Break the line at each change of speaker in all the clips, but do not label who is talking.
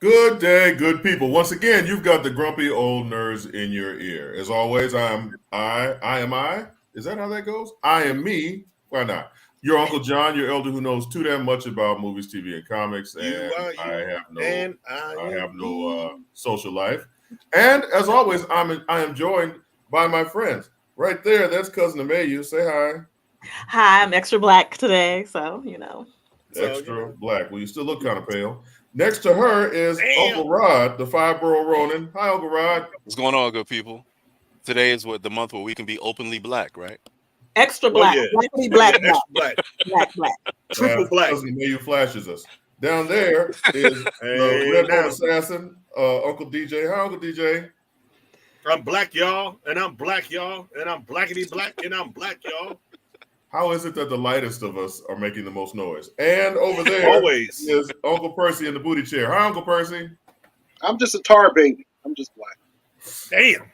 Good day, good people. Once again, you've got the grumpy old nerds in your ear. As always, I am I. Is that how that goes? I am me. Why not? Your Uncle John, your elder who knows too damn much about movies, TV, and comics,
You
and
are
I
you,
have no,
and I
I have
am
no
me.
social life. And as always, I am joined by my friends. Right there, that's cousin Amelia. Say hi.
Hi, I'm extra black today, so.
So
Extra black. Well, you still look kind of pale. Next to her is
damn.
Uncle Rod, the five-borough Ronin. Hi, Uncle Rod.
What's going on, good people? Today is what the month where we can be openly black, right?
Extra
Oh
black.
yeah,
Blackity
oh yeah,
black, black,
extra black,
black, black.
triple
As
black.
cousin Amelia flashes us. Down there is the
Hey
red bone
now,
assassin, Uncle DJ. Hi, Uncle DJ.
I'm black, y'all, and I'm black, y'all, and I'm blackity black, and I'm black, y'all.
How is it that the lightest of us are making the most noise? And over there
Always.
is Uncle Percy in the booty chair. Hi, Uncle Percy.
I'm just a tar baby. I'm just black.
Damn.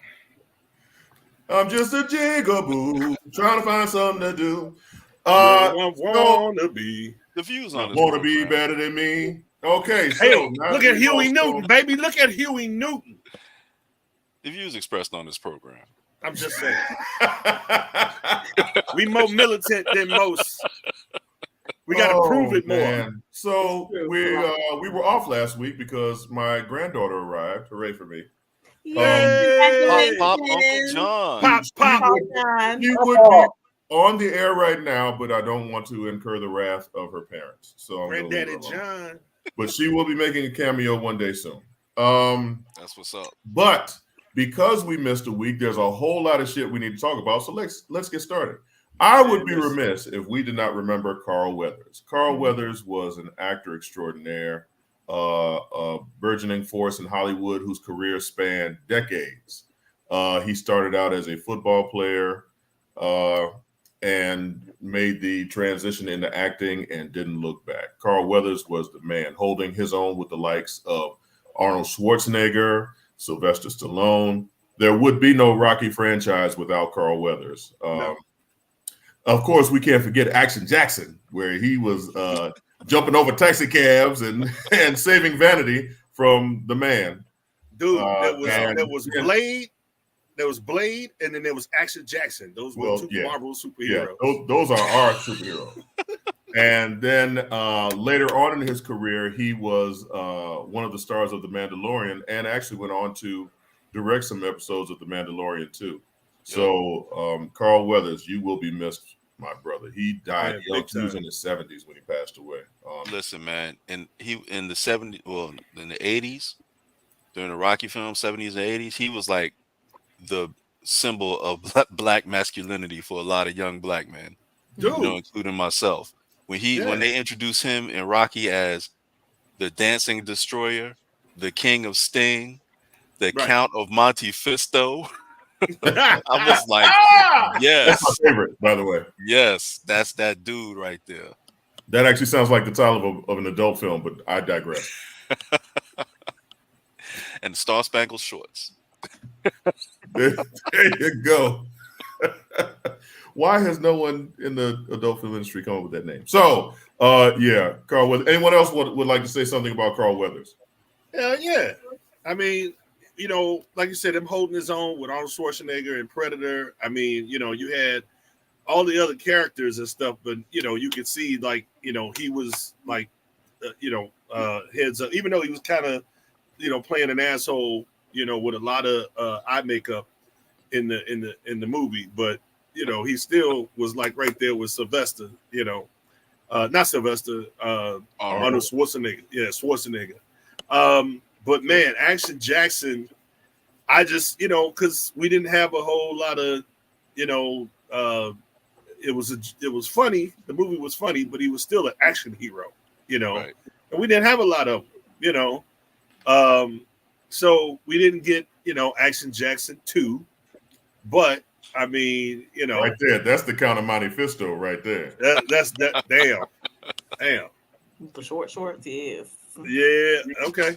I'm just a jigaboo trying to find something to do.
Where I
So
wanna be.
The views on this
want to be
program.
better than me. Okay, so
Hey,
now
look
that
at
we've
Huey
also-
Newton, baby. Look at Huey Newton.
The views expressed on this program.
I'm just saying, we more militant than most. We got to prove it more.
Man. So we were off last week because my granddaughter arrived. Hooray for me!
Yay!
Pop, Uncle John.
Pop, pop.
She would be on the air right now, but I don't want to incur the wrath of her parents. So I'm gonna leave her
Granddaddy
alone.
John.
But she will be making a cameo one day soon.
That's what's up.
But because we missed a week, there's a whole lot of shit we need to talk about. So let's get started. I would be remiss if we did not remember Carl Weathers. Carl Weathers was an actor extraordinaire, a burgeoning force in Hollywood whose career spanned decades. He started out as a football player and made the transition into acting and didn't look back. Carl Weathers was the man, holding his own with the likes of Arnold Schwarzenegger, Sylvester Stallone. There would be no Rocky franchise without Carl Weathers.
No.
Of course, we can't forget Action Jackson, where he was jumping over taxi cabs and saving vanity from the man.
Dude,
and-
there was Blade. There was Blade, and then there was Action Jackson. Those were two Marvel superheroes.
Yeah, those are our superheroes. And then later on in his career, he was one of the stars of The Mandalorian and actually went on to direct some episodes of The Mandalorian too. So Carl Weathers, you will be missed, my brother. He died young. He was in his 70s when he passed away.
Listen, man, and he in the 70s, well, in the 80s, during the Rocky film, 70s and 80s, he was like the symbol of black masculinity for a lot of young black men,
Dude.
Including myself. When they introduced him in Rocky as the dancing destroyer, the king of Sting, the Count of Monte Fisto, I was like, yes.
That's my favorite, by the way.
Yes, that's that dude right there.
That actually sounds like the title of an adult film, but I digress.
And Star Spangled Shorts.
There you go. Why has no one in the adult film industry come up with that name? So, Carl Weathers. Anyone else would like to say something about Carl Weathers?
Yeah. I mean, like you said, him holding his own with Arnold Schwarzenegger and Predator. I mean, you had all the other characters and stuff, but you could see he was like, heads up, even though he was kind of, playing an asshole, with a lot of eye makeup in the movie, but he still was like right there with Sylvester, not Sylvester, Arnold Schwarzenegger. Yeah, Schwarzenegger. But man, Action Jackson, I just, because we didn't have a whole lot of, it was funny. The movie was funny, but he was still an action hero,
Right.
and we didn't have a lot of, so we didn't get, Action Jackson 2, but I mean,
right there, that's the Count of Monte Fisto right there.
That's damn.
The shorts, yes.
Yeah, okay.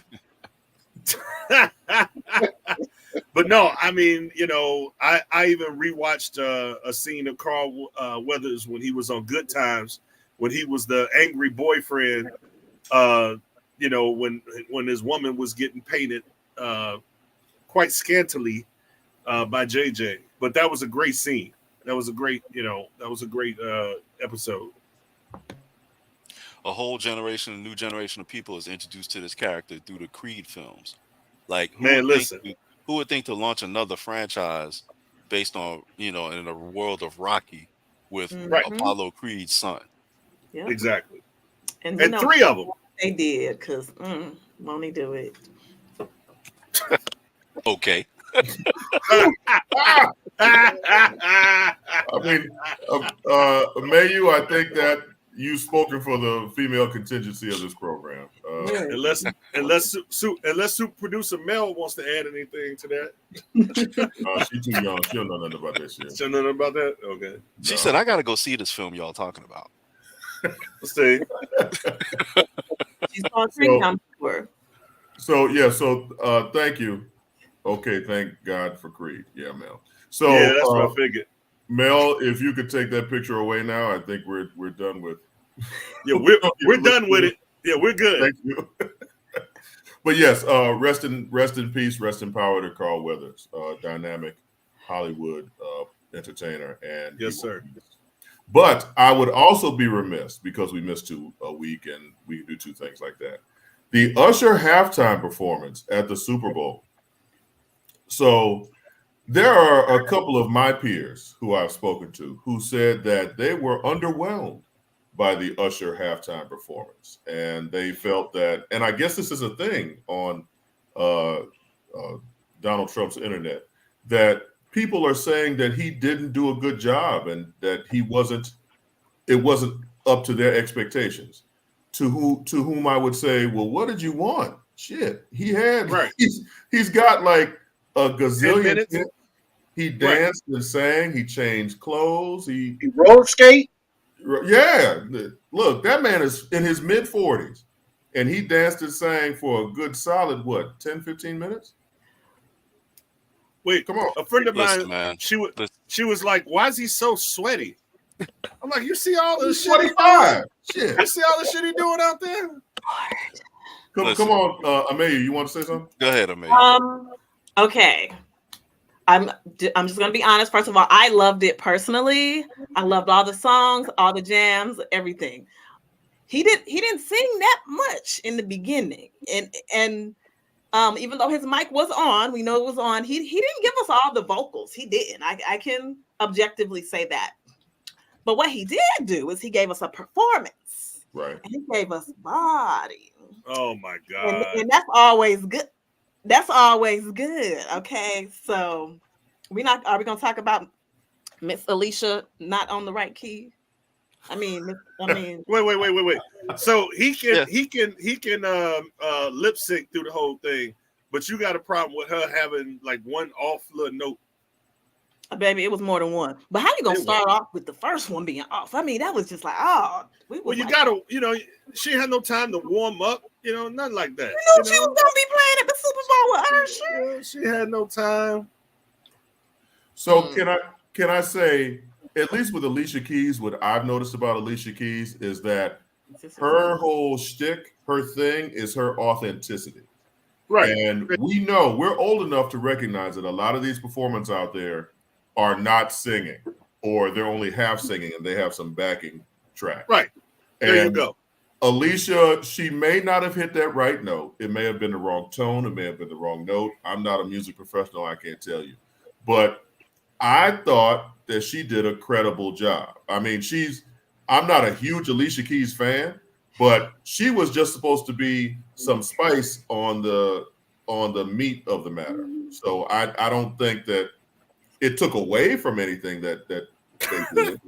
But no, I mean, I even rewatched a scene of Carl Weathers when he was on Good Times, when he was the angry boyfriend you know, when his woman was getting painted quite scantily by JJ. But that was a great scene. That was a great, episode.
A whole generation, a new generation of people is introduced to this character through the Creed films. Like,
Man, listen.
Who would think to launch another franchise based on, in a world of Rocky with Apollo Creed's son?
Yep.
Exactly.
And
3 of them.
They did, because won't he do it?
Okay.
I mean, Mayu, I think that you've spoken for the female contingency of this program.
Unless super producer Mel wants to add anything to that.
She's too young. She don't know nothing about that shit.
She don't know nothing about that? Okay.
She said, I got to go see this film y'all talking about.
Let's see.
She's on Creed.
So thank you. Okay, thank God for Creed. Yeah, Mel. So
yeah, that's what I figured.
Mel, if you could take that picture away now, I think we're done with.
Yeah, we're done with it. Yeah, we're good.
Thank you. But yes, rest in peace, rest in power to Carl Weathers, dynamic Hollywood entertainer, and
yes, sir.
But I would also be remiss, because we missed a week, and we can do 2 things like that. The Usher halftime performance at the Super Bowl. So there are a couple of my peers who I've spoken to who said that they were underwhelmed by the Usher halftime performance. And they felt that, and I guess this is a thing on Donald Trump's internet, that people are saying that he didn't do a good job and that it wasn't up to their expectations. To whom I would say, well, what did you want? Shit, he had he's got like a gazillion minutes. He danced and sang. He changed clothes. He
roller skate.
Yeah, look, that man is in his mid-40s, and he danced and sang for a good solid 10, 15 minutes.
Wait,
come on.
A friend of mine, she was like, "Why is he so sweaty?" I'm like, "You see all the shit?
25. Shit.
You see all the shit he doing out there?"
Come on, Amelia, you want to say something?
Go ahead, Amelia.
Okay. I'm just gonna be honest. First of all, I loved it personally. I loved all the songs, all the jams, everything. He didn't sing that much in the beginning, and even though his mic was on, we know it was on. He didn't give us all the vocals. He didn't. I can objectively say that. But what he did do is he gave us a performance,
right? And
he gave us body.
Oh my God!
And that's always good. That's always good. Okay, so are we gonna talk about Miss Alicia not on the right key? I mean,
wait. So he can lip sync through the whole thing, but you got a problem with her having like one off little note.
Baby, it was more than one. But how you gonna start off with the first one being off? I mean, that was just like,
well, you gotta, she had no time to warm up, nothing like that.
She was gonna be playing at the Super Bowl with Usher.
She had no time.
So can I say, at least with Alicia Keys, what I've noticed about Alicia Keys is that her whole shtick, her thing is her authenticity.
Right.
And we're old enough to recognize that a lot of these performers out there are not singing, or they're only half singing and they have some backing track.
Right. There you go.
Alicia, she may not have hit that right note. It may have been the wrong tone. It may have been the wrong note. I'm not a music professional. I can't tell you. But I thought that she did a credible job. I mean, I'm not a huge Alicia Keys fan, but she was just supposed to be some spice on the meat of the matter. So I don't think that it took away from anything that they did.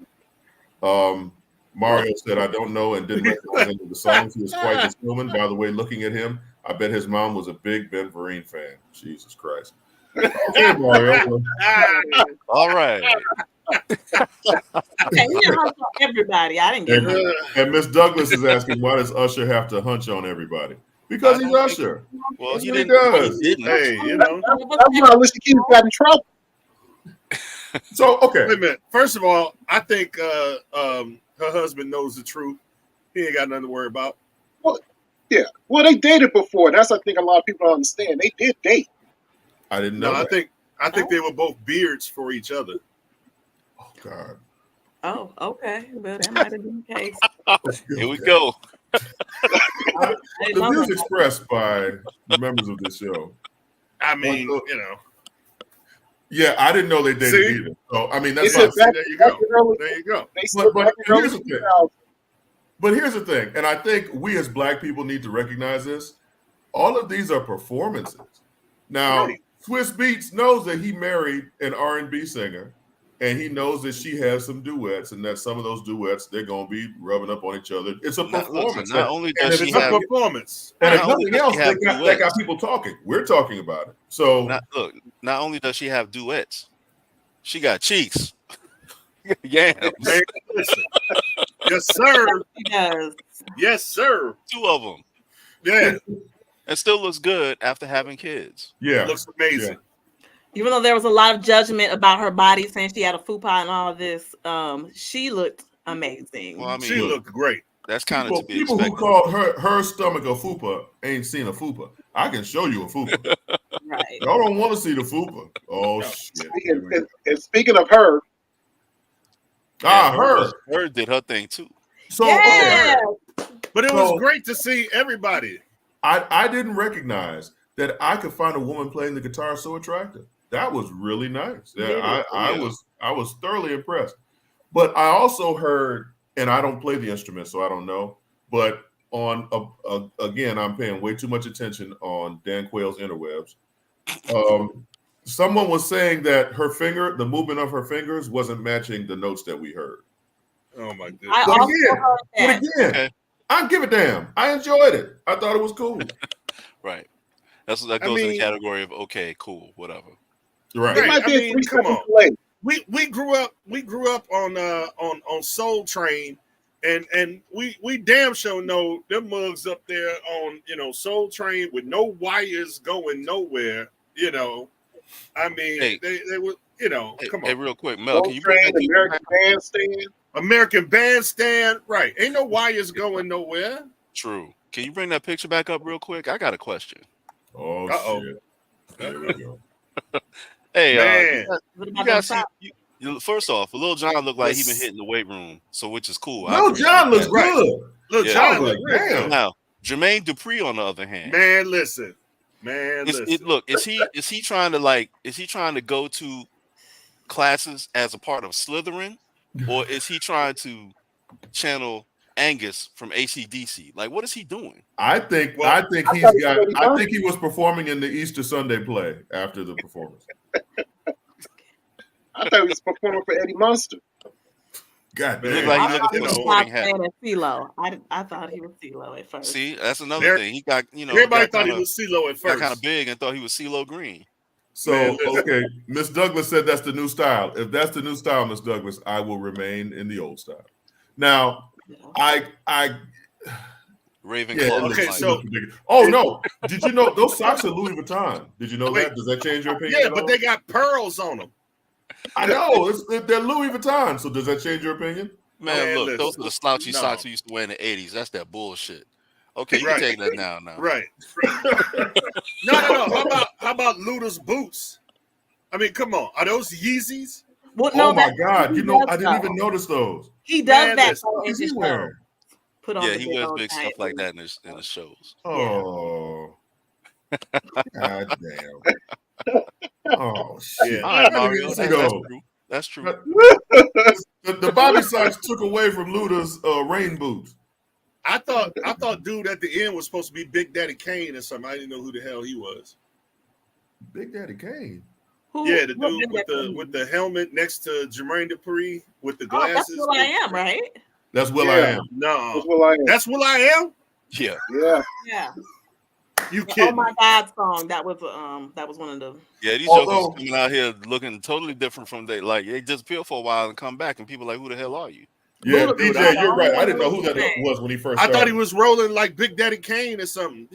Mario said, I don't know and didn't recognize any of the songs. He was quite disarming. By the way, looking at him, I bet his mom was a big Ben Vereen fan. Jesus Christ. Okay, Mario.
All right.
Okay, everybody. I didn't get it.
And Miss Douglas is asking, why does Usher have to hunch on everybody? Because he's Usher.
Well,
he does.
Hey,
That's why Alicia Keys got in trouble.
So, okay.
Wait a minute. First of all, I think her husband knows the truth. He ain't got nothing to worry about.
Well, Yeah. Well, they dated before. That's I think a lot of people don't understand. They did date.
I didn't know
No,
that.
I think they were both beards for each other.
Oh God.
Oh, okay. Well, that might have been the case.
Here we go.
I didn't
The
know
views
that.
expressed by the members of this show.
I mean,
Well,
you know.
Yeah, I didn't know they dated
See?
either. So I mean,
They
that's
said
fine.
back,
There you
back
go.
in early,
There you go.
they said
But
back in
here's
early
the thing.
2000s.
But here's the thing, and I think we as Black people need to recognize this. All of these are performances. Now,
Right.
Swiss Beats knows that he married an R&B singer, and he knows that she has some duets, and that some of those duets they're gonna be rubbing up on each other. It's a performance.
Not only
and
does
if
she
it's
A
have,
performance.
and if
not only
nothing
does
else,
she have
that got
duets,
people talking. We're talking about it. So
not only does she have duets, she got cheeks. Yams.
Man, listen. Yes, sir.
He does.
Yes, sir.
2 of them.
Yeah,
And still looks good after having kids.
yeah,
looks amazing.
Even though there was a lot of judgment about her body, saying she had a fupa and all of this, she looked amazing.
Well, I
She
mean,
looked great.
that's kind of to be
people who
expected.
called her stomach a fupa ain't seen a fupa. I can show you a fupa.
Right.
Y'all don't want to see the fupa. Oh
No.
shit!
And speaking of her,
Her.
Her did her thing too.
So
Yeah.
okay,
But it
So-
was great to see everybody.
I didn't recognize that I could find a woman playing the guitar so attractive. That was really nice. Yeah, I was thoroughly impressed. But I also heard, and I don't play the instrument, so I don't know. But on again, I'm paying way too much attention on Dan Quayle's interwebs. Someone was saying that the movement of her fingers, wasn't matching the notes that we heard.
Oh my goodness.
I
But
also
again,
heard that.
Okay.
I give a damn. I enjoyed it. I thought it was cool.
Right. That
I
goes in the
mean-
category of okay, cool, whatever.
Right.
it
Right.
might be
I
a
mean,
3
come
second
on.
delay.
We grew up on Soul Train, and we damn sure know them mugs up there on Soul Train with no wires going nowhere. I mean,
Hey.
they were come on.
Hey, real quick, Mel,
Soul
can you bring
Train,
that picture
American
back?
Bandstand.
American Bandstand, right? Ain't no wires going nowhere.
True. Can you bring that picture back up real quick? I got a question.
Oh
Uh-oh.
shit. There we go.
Hey,
Man.
What
you
about
guys
them
see? First off, Lil Jon looked like he been
Let's-
hitting the weight room, so which is cool. I
No,
appreciate
John looks
that.
Right.
good.
Look,
Yeah.
John
I was
look
like,
real
damn.
good.
Now, Jermaine Dupri, on the other hand,
Man, listen. Man, listen.
look, is he trying to go to classes as a part of Slytherin, or is he trying to channel Angus from AC/DC? Like, what is he doing?
I think
Well,
I
I thought
think he was performing in the Easter Sunday play after the performance.
I thought he was performing for Eddie Munster.
God
It looked
damn.
like he
I
looking
thought
for
he
the
was
sporting
not
hat.
saying CeeLo. I thought he was CeeLo at first.
See, that's another
There-
thing. He got
Everybody
got
thought he
kinda-
was CeeLo at
got
first.
kind of big and thought he was CeeLo Green.
So
Man, listen.
okay, Miss Douglas said that's the new style. If that's the new style, Miss Douglas, I will remain in the old style. Now, I
Ravenclaw.
yeah.
Okay,
looks like
so-
Oh no! Did you know those socks are Louis Vuitton? Did you know
Wait.
that? Does that change your opinion?
Yeah,
at
but
all?
they got pearls on them.
I know they're Louis Vuitton. So does that change your opinion?
man,
Man,
look,
listen.
those are the slouchy
No.
socks we used to wear in the 80s. That's that bullshit. Okay, you
Right.
can take that now.
Right. No. How about Luda's boots? I mean, come on. Are those Yeezys?
Well,
Oh
no,
my
that-
God!
he
You know,
does
I didn't
though.
even notice those.
He does
Man,
that
listen,
though
What
in
is
the
he
show.
wearing?
Put on
Yeah,
the
he
big
wears
old
big stuff
giant
like
boots.
that in the shows.
Oh, God damn! Oh shit!
Yeah.
All right,
I didn't
Mario.
even see
That's
those.
true. That's true.
The Bobby socks took away from Luda's rain boots.
I thought dude at the end was supposed to be Big Daddy Kane or something. I didn't know who the hell he was.
Big Daddy Kane.
Who-
Yeah, the
what
dude
did
with
that
the
mean?
with the helmet next to Jermaine Dupri with the
Oh, that's
glasses.
who I am, right?
That's Will
Yeah.
I Am.
No,
That's what I am.
that's what I am.
Yeah.
Yeah.
Yeah.
You
The Oh
kidding?
My God song. That was one of the.
Yeah, these
Although-
jokers coming out here looking totally different from they disappear for a while and come back and people like, who the hell are you?
Yeah,
Luda,
DJ,
I-
you're right. I didn't know
Luda
who that
Kane.
was when he first
I
started.
thought he was rolling like Big Daddy Kane or something.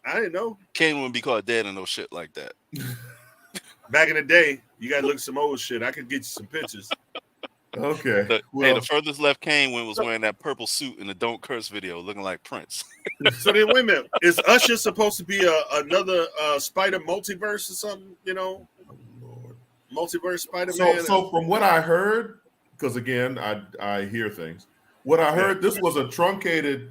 I didn't know.
Kane wouldn't be caught dead and no shit like that.
Back in the day, you got to look at some old shit. I could get you some pictures.
Okay.
Hey,
Well,
the furthest left came when was wearing that purple suit in the Don't Curse video, looking like Prince.
So then, wait a minute. Is Usher supposed to be another Spider multiverse or something? You know,
Lord.
multiverse Spider-Man?
So from what I heard, because again, I hear things. What I heard, this was a truncated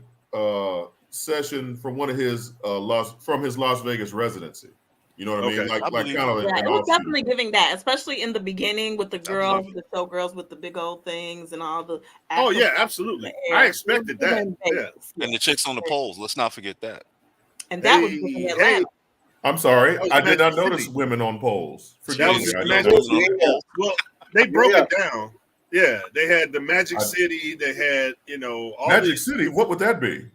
session from one of his Las Vegas residency. You know what I mean?
Okay.
I
Like
believe
kind of
it.
Yeah,
an
it was
offshoot.
definitely giving that, especially in the beginning with the girls,
believe
the showgirls with the big old things and all the.
Oh yeah,
acrobats
absolutely.
in the
I
air.
expected
It was
that.
giving
Yeah.
Vegas,
And the chicks on the poles. Let's not forget that.
and that was giving
Hey,
Atlanta.
I'm sorry,
That was
I did not
Magic
notice
City.
women on poles.
That
Forgive
was
me, I
the
did
Magic
not.
women on the
Yeah.
poles.
Well, they broke
Yeah.
it down. Yeah, they had the Magic
I-
City. They had, all
Magic
these,
City, what would that be?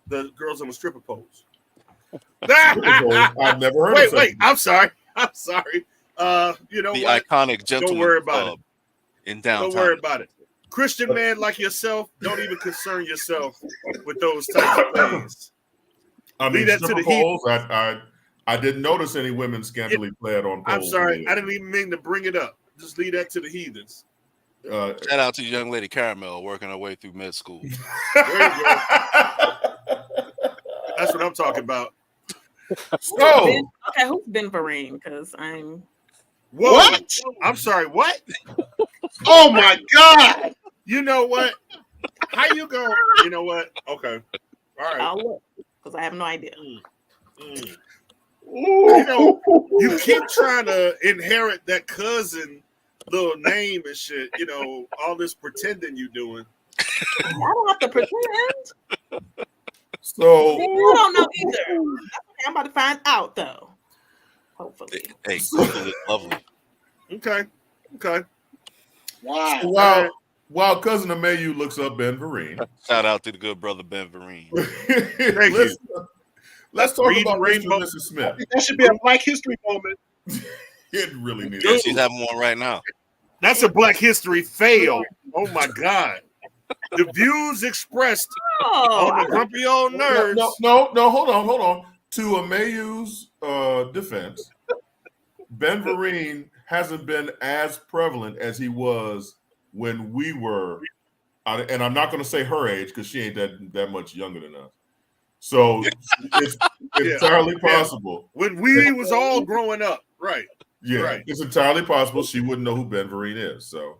the girls on the stripper poles.
Stripper poles? I've never heard of such.
Wait. I'm sorry. You know
The
what?
iconic
Don't
Gentleman
worry about
Club in
Don't
downtown.
worry about it. Christian man like yourself, don't even concern yourself with those types of things.
I mean,
Leave that to
stripper
the heat.
poles. I didn't notice any women scantily clad on poles.
I'm sorry. I didn't even mean to bring it up. Just leave that to the heathens.
Shout out to young lady Caramel working her way through med school.
There you go. That's what I'm talking about.
So,
Who's Ben Vereen? Because I'm.
Whoa.
What?
I'm sorry. What?
Oh my God!
You know what? How you going? You know what? Okay. All right.
I'll look because I have no idea.
Mm.
Ooh.
You keep trying to inherit that cousin little name and shit. All this pretending you doing.
I don't have to pretend.
so
I don't know either. That's okay. I'm about to find out though. Hopefully.
Hey, Google is lovely.
Okay.
Wow.
while cousin Amayu looks up Ben Vereen,
Shout out to the good brother Ben Vereen.
let's talk
Reading
about Mr.
Rainbow.
and Mrs. Smith.
That should be a Black History moment.
It really needs.
Yeah, she's having one right now.
That's a Black History fail. Oh my God. The views expressed on the grumpy old nerds.
No, hold on. To Amayu's defense, Ben Vereen hasn't been as prevalent as he was when we were, and I'm not going to say her age because she ain't that much younger than us. So it's entirely possible.
When we was all growing up, right?
Yeah,
Right.
it's entirely possible she wouldn't know who Ben Vereen is. So,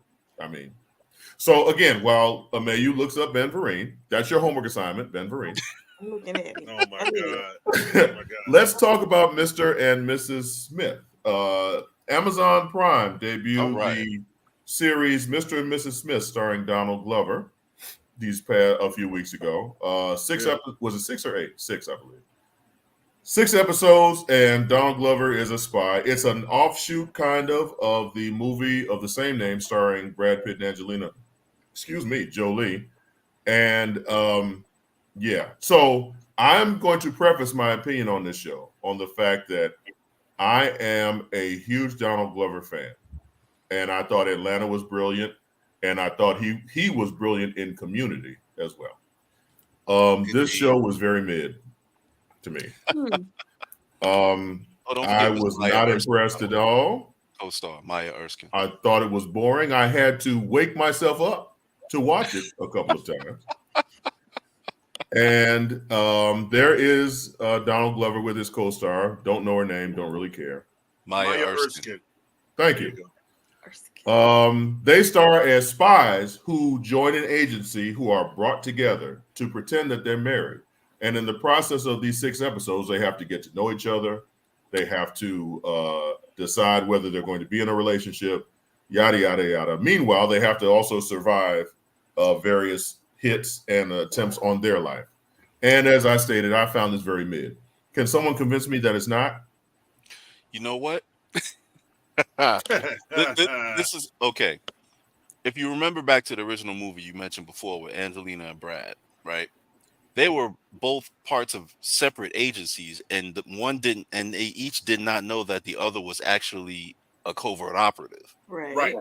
so again, while Amayu looks up Ben Vereen, that's your homework assignment, Ben Vereen.
I'm looking at it.
Oh my God. Oh my God.
Let's talk about Mr. and Mrs. Smith. Amazon Prime debuted the series Mr. and Mrs. Smith, starring Donald Glover. A few weeks ago. Was it 6 or 8? 6, I believe. 6 episodes, and Donald Glover is a spy. It's an offshoot kind of the movie of the same name, starring Brad Pitt and Jolie. And yeah. So I'm going to preface my opinion on this show on the fact that I am a huge Donald Glover fan. And I thought Atlanta was brilliant. And I thought he was brilliant in Community as well. This show was very mid to me. I was not impressed at all.
Co-star Maya Erskine.
I thought it was boring. I had to wake myself up to watch it a couple of times. And there is Donald Glover with his co-star. Don't know her name. Don't really care.
Maya Erskine.
Thank you. They star as spies who join an agency who are brought together to pretend that they're married. And in the process of these 6 episodes, they have to get to know each other. They have to decide whether they're going to be in a relationship, yada, yada, yada. Meanwhile, they have to also survive various hits and attempts on their life. And as I stated, I found this very mid. Can someone convince me that it's not?
You know what? This is okay. If you remember back to the original movie you mentioned before with Angelina and Brad, right? They were both parts of separate agencies, and they each did not know that the other was actually a covert operative.
Right.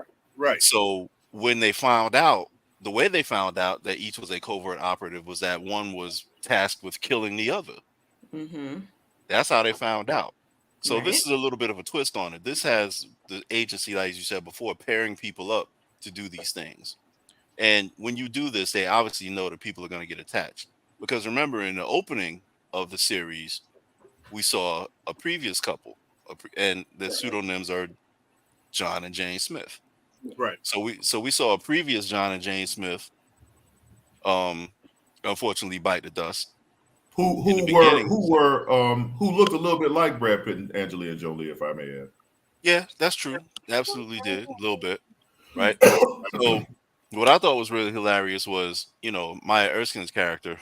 So when they found out, the way they found out that each was a covert operative was that one was tasked with killing the other.
Mm-hmm.
That's how they found out. So
Right.
this is a little bit of a twist on it. This has the agency, like you said before, pairing people up to do these things. And when you do this, they obviously know that people are going to get attached. Because remember, in the opening of the series, we saw a previous couple, and the pseudonyms are John and Jane Smith.
Right.
So we saw a previous John and Jane Smith, unfortunately, bite the dust.
Who looked a little bit like Brad Pitt and Angelina Jolie, if I may add.
Yeah, that's true. Absolutely did a little bit, right? So what I thought was really hilarious was, Maya Erskine's character,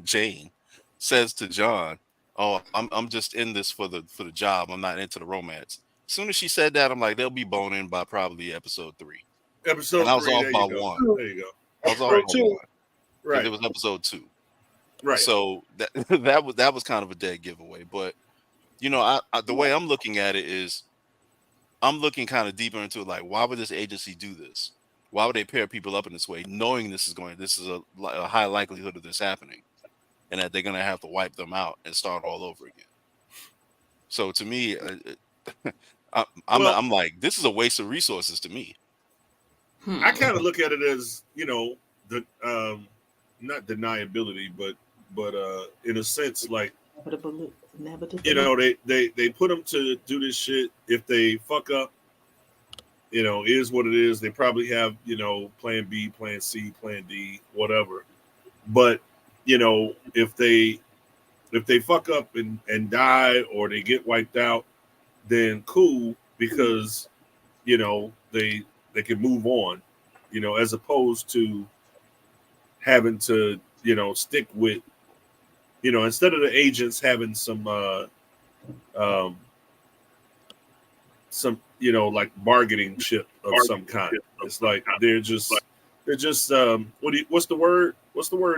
Jane, says to John, "Oh, I'm just in this for the job. I'm not into the romance." As soon as she said that, I'm like, they'll be boning by probably episode 3.
Episode
and I was
3,
off
there
by
you go.
1.
There you go.
I was off
Right.
by 1.
Right.
It was episode 2.
Right.
So that was kind of a dead giveaway. But the way I'm looking at it is, I'm looking kind of deeper into it, like, why would this agency do this? Why would they pair people up in this way, knowing this is a high likelihood of this happening, and that they're going to have to wipe them out and start all over again? So to me, I'm like, this is a waste of resources to me.
I kind of look at it as, the not deniability, but in a sense, like, they put them to do this shit. If they fuck up, is what it is. They probably have, plan B, plan C, plan D, whatever. But, if they fuck up and die, or they get wiped out, then cool, because, they can move on, as opposed to having to, stick with, instead of the agents having some, like bargaining chip of some kind. It's like they're just what's the word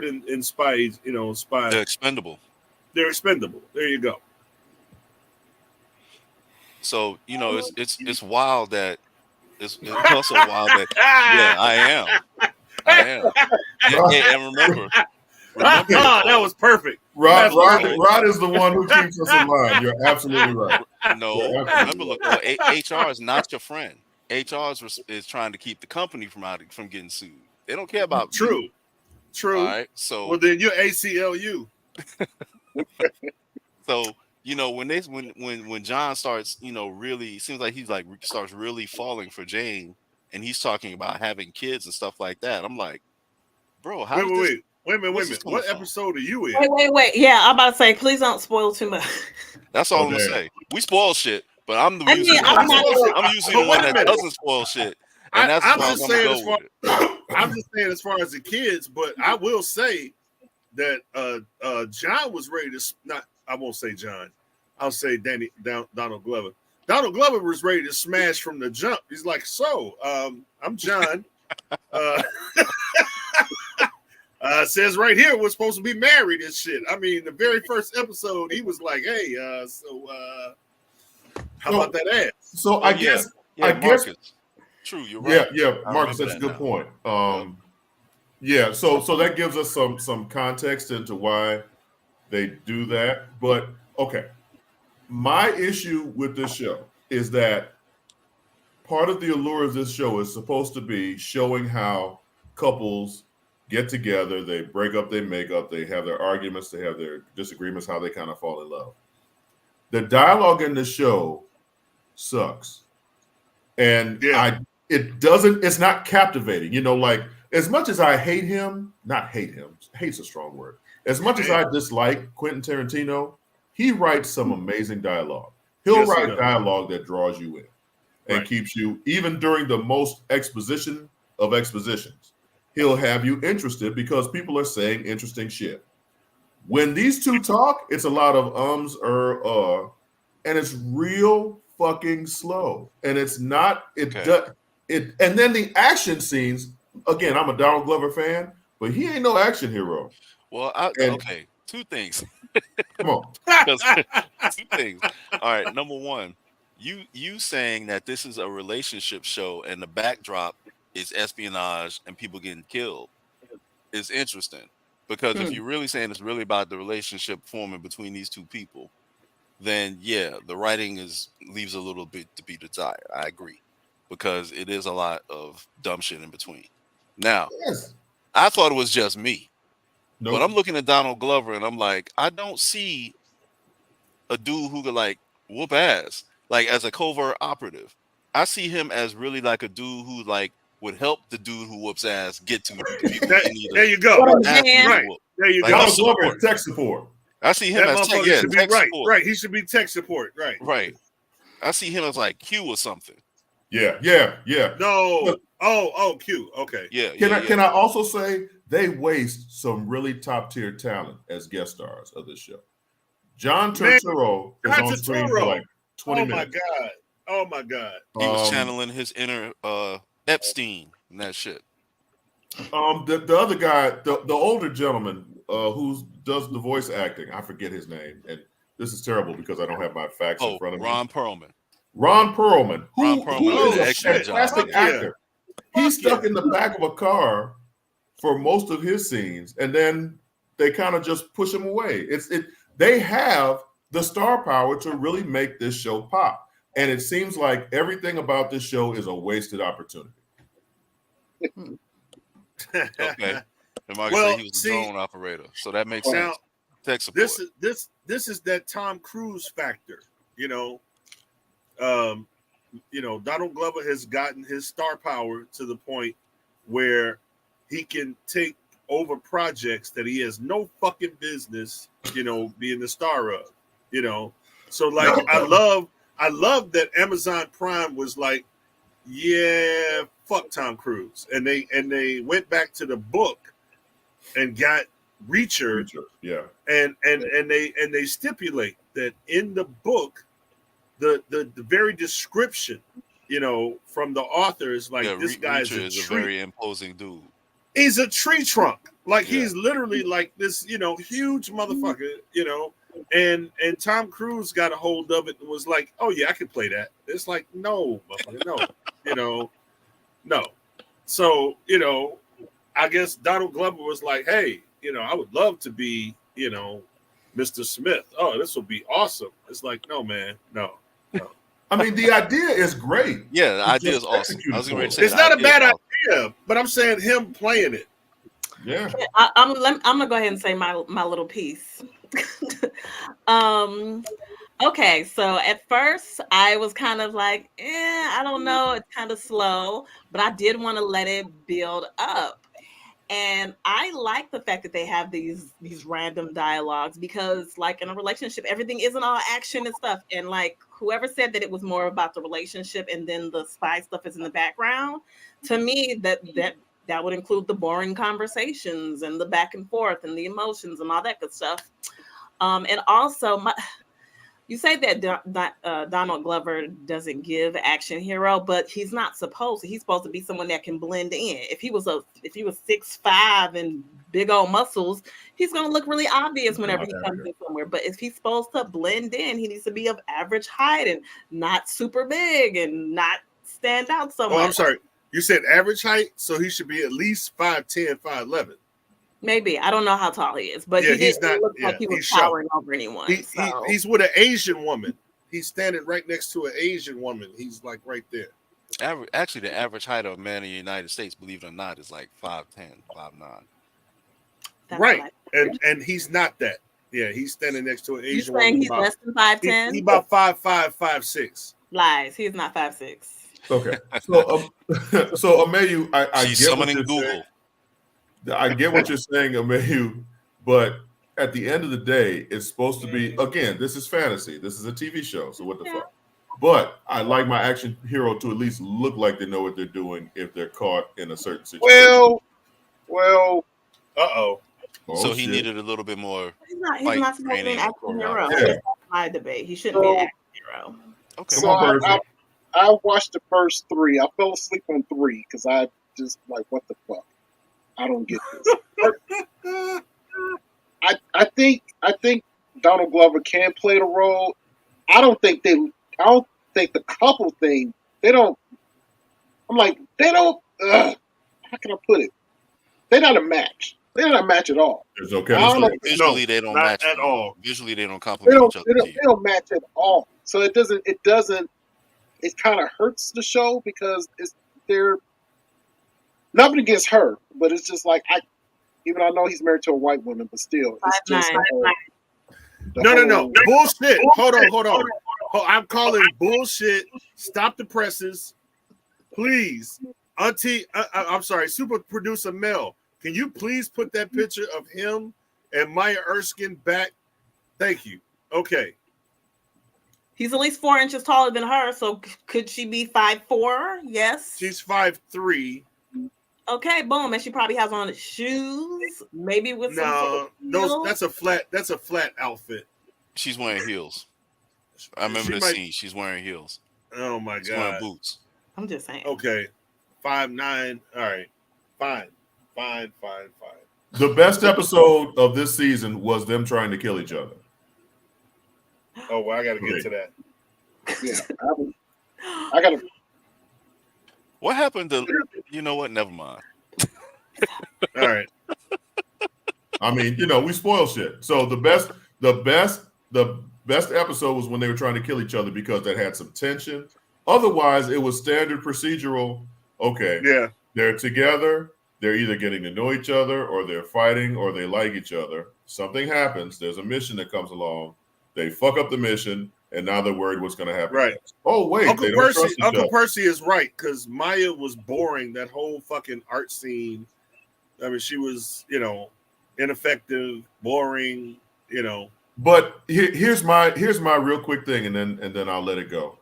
in spies, spy?
They're expendable.
They're expendable. There you go.
So, it's wild that it's also wild that I am. And remember,
that was perfect.
Rod is the one who keeps us in line. You're absolutely right.
No, remember, look, HR is not your friend. HR is trying to keep the company from getting sued. They don't care about
True.
All right, so
well, then you're ACLU.
So when John starts, really seems like starts really falling for Jane, and he's talking about having kids and stuff like that. I'm like, bro,
wait a minute. What episode are you in?
Wait. Yeah, I'm about to say, please don't spoil too much.
That's all I'm gonna say. We spoil shit, but I'm usually the one that doesn't spoil shit. And that's
I'm just saying as far as the kids, but I will say that John was ready to I won't say John. I'll say Donald Glover. Donald Glover was ready to smash from the jump. He's like, I'm John. Says right here we're supposed to be married and shit. I mean, the very first episode, he was like, "Hey, how about that ass?"
So I guess,
true. You're right.
Yeah, Marcus, that's a good point. Yeah, so that gives us some context into why they do that. But okay, my issue with this show is that part of the allure of this show is supposed to be showing how couples get together, they break up, they make up, they have their arguments, they have their disagreements, how they kind of fall in love. The dialogue in the show sucks. And it's not captivating. Like, as much as I hate him, hate's a strong word. As much as I dislike Quentin Tarantino, he writes some amazing dialogue. He'll write dialogue that draws you in and keeps you, even during the most exposition of expositions. He'll have you interested because people are saying interesting shit. When these two talk, it's a lot of and it's real fucking slow. And it's not, and then the action scenes, again, I'm a Donald Glover fan, but he ain't no action hero.
Well, two things.
Come on.
2 things. All right, number one, you saying that this is a relationship show and the backdrop is espionage and people getting killed is interesting, because if you're really saying it's really about the relationship forming between these two people, then the writing leaves a little bit to be desired. I agree. because it is a lot of dumb shit in between. Now,
Yes.
I thought it was just me,
Nope.
but I'm looking at Donald Glover and I'm like, I don't see a dude who could like whoop ass like as a covert operative. I see him as really like a dude who like would help the dude who whoops ass get to people.
There you go. Right. There you
Like,
go.
Donald Glover is tech support.
I see him
That
as tech,
motherfucker should be
tech
right.
support.
Right. He should be tech support. Right.
Right. I see him as like Q or something.
Yeah.
No.
Look,
Q. Okay.
Yeah.
Can I also say they waste some really top tier talent as guest stars of this show? John Turturro is on screen for like 20 minutes.
Oh my God.
He was channeling his inner Epstein and that shit.
The other guy, the older gentleman who does the voice acting, I forget his name, and this is terrible because I don't have my facts in front of me.
Ron Perlman.
Who is a fantastic actor.
Yeah.
He's stuck in the back of a car for most of his scenes, and then they kind of just push him away. They have the star power to really make this show pop, and it seems like everything about this show is a wasted opportunity.
Okay. And Mark said he was a drone operator, so that makes sense. Tech support.
This is that Tom Cruise factor, you know. Donald Glover has gotten his star power to the point where he can take over projects that he has no fucking business, being the star of, So like I love that Amazon Prime was like, yeah, fuck Tom Cruise. And they went back to the book and got Reacher.
Yeah.
And they stipulate that in the book, the very description, from the author is like, this guy is a
very imposing dude.
He's a tree trunk. Like he's literally like this, huge motherfucker, and Tom Cruise got a hold of it and was like, oh yeah, I can play that. It's like, no, motherfucker, no, no. So, I guess Donald Glover was like, hey, I would love to be, Mr. Smith. Oh, this will be awesome. It's like, no, man, no.
I mean, the idea is great.
Yeah, the idea is awesome. I was going to say
it's not a bad idea, but I'm saying him playing it.
Yeah.
I'm gonna go ahead and say my little piece. Okay, so at first I was kind of like, I don't know, it's kind of slow, but I did want to let it build up. And I like the fact that they have these random dialogues because, like, in a relationship, everything isn't all action and stuff. And like whoever said that it was more about the relationship and then the spy stuff is in the background, to me that would include the boring conversations and the back and forth and the emotions and all that good stuff. And also, you say that Donald Glover doesn't give action hero, but he's not supposed to. He's supposed to be someone that can blend in. If he was 6'5" and big old muscles, he's gonna look really obvious whenever he comes in somewhere. But if he's supposed to blend in, he needs to be of average height and not super big and not stand out so much.
Oh, I'm sorry. You said average height, so he should be at least 5'10", 5'11".
Maybe. I don't know how tall he is, but he didn't look like he was towering over anyone.
He's with an Asian woman. He's standing right next to an Asian woman. He's like right there.
Actually, the average height of a man in the United States, believe it or not, is like 5'10", 5'9".
Right. And he's not that. Yeah, he's standing next to an Asian woman.
You're saying he's less than 5'10"?
He's about 5'5", 5'6".
Lies. He's not 5'6".
Okay. So Ameyu, I
She's
get
summoning
what you're
Google.
saying. I get what you're saying, Ameyu, but at the end of the day, it's supposed to be, again, this is fantasy. This is a TV show, so what the fuck? But I like my action hero to at least look like they know what they're doing if they're caught in a certain situation.
Well.
Uh-oh.
So he needed a little bit more.
He's not supposed to be an action hero.
Yeah.
That's my debate. He shouldn't be an action hero.
Okay.
So I watched the first 3. I fell asleep on 3 because I just like, what the fuck? I don't get this. I think Donald Glover can play the role. I don't think the couple thing. They don't. I'm like, they don't. How can I put it? They're not a match. They're not a match at all.
There's no chemistry.
Visually, they don't match
at all.
Visually, they don't
They
complement each other.
don't match at all. So it doesn't. it kind of hurts the show because they're nothing against her, but it's just like I know he's married to a white woman, but still, it's just
no, bullshit. Hold on. I'm calling bullshit. Stop the presses, please. Auntie, I'm sorry, super producer Mel. Can you please put that picture of him and Maya Erskine back? Thank you. Okay.
He's at least 4 inches taller than her, so could she be 5'4"? Yes.
She's 5'3".
Okay, boom, and she probably has on shoes, maybe with some.
No, that's a flat outfit.
She's wearing heels. I remember the scene. She's wearing heels.
Oh my
She's
god.
wearing boots.
I'm just saying.
Okay, 5'9". All right, fine.
The best episode of this season was them trying to kill each other.
Oh well, I got to get to that.
Yeah, I got to.
What happened to? You know what? Never mind.
All right.
I mean, we spoil shit. So the best episode was when they were trying to kill each other because that had some tension. Otherwise, it was standard procedural. Okay.
Yeah.
They're together. They're either getting to know each other or they're fighting or they like each other. Something happens. There's a mission that comes along. They fuck up the mission, and now they're worried what's going to happen.
Right.
Next. Oh, wait.
Uncle
Percy
is right because Maya was boring. That whole fucking art scene. I mean, she was, ineffective, boring,
But here's my real quick thing, and then I'll let it go.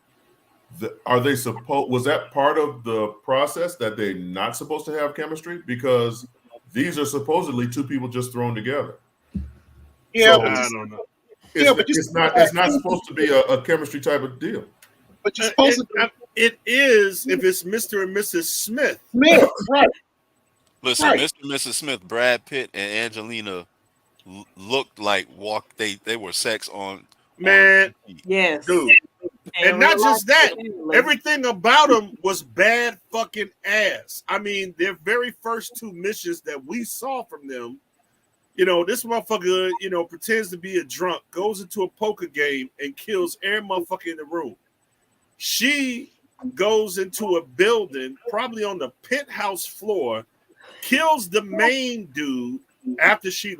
Was that part of the process that they're not supposed to have chemistry? Because these are supposedly two people just thrown together.
Yeah,
So,
I don't know.
It's not supposed to be a chemistry type of deal.
But you're supposed to.
It is if it's Mr. and Mrs. Smith.
Smith, right?
Listen,
Right.
Mr. and Mrs. Smith, Brad Pitt and Angelina looked like they were sex on.
Man,
Yes.
dude. And not just that, everything about them was bad fucking ass. I mean, their very first 2 missions that we saw from them, this motherfucker, pretends to be a drunk, goes into a poker game and kills every motherfucker in the room. She goes into a building, probably on the penthouse floor, kills the main dude after she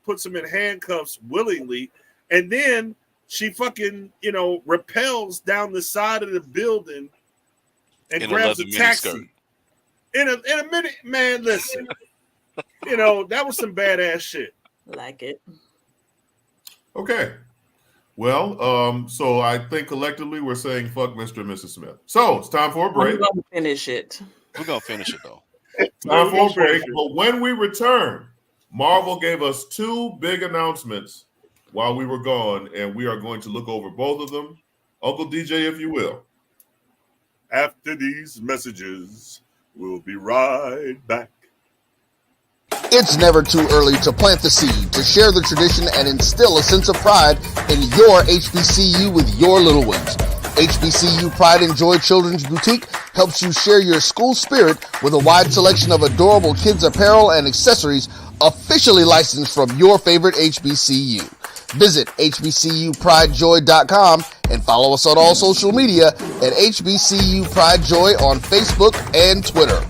puts him in handcuffs willingly, and then she fucking, rappels down the side of the building and grabs a taxi. In a minute, man, listen. That was some badass shit.
Like it.
Okay. Well, so I think collectively we're saying fuck Mr. and Mrs. Smith. So it's time for a break.
We're going to finish it.
We're going to finish it, though.
Time for a break. But when we return, Marvel gave us 2 big announcements while we were gone, and we are going to look over both of them. Uncle DJ, if you will.
After these messages, we'll be right back.
It's never too early to plant the seed, to share the tradition, and instill a sense of pride in your HBCU with your little ones. HBCU Pride and Joy Children's Boutique helps you share your school spirit with a wide selection of adorable kids apparel and accessories officially licensed from your favorite HBCU. Visit hbcupridejoy.com and follow us on all social media at HBCU Pride Joy on Facebook and Twitter.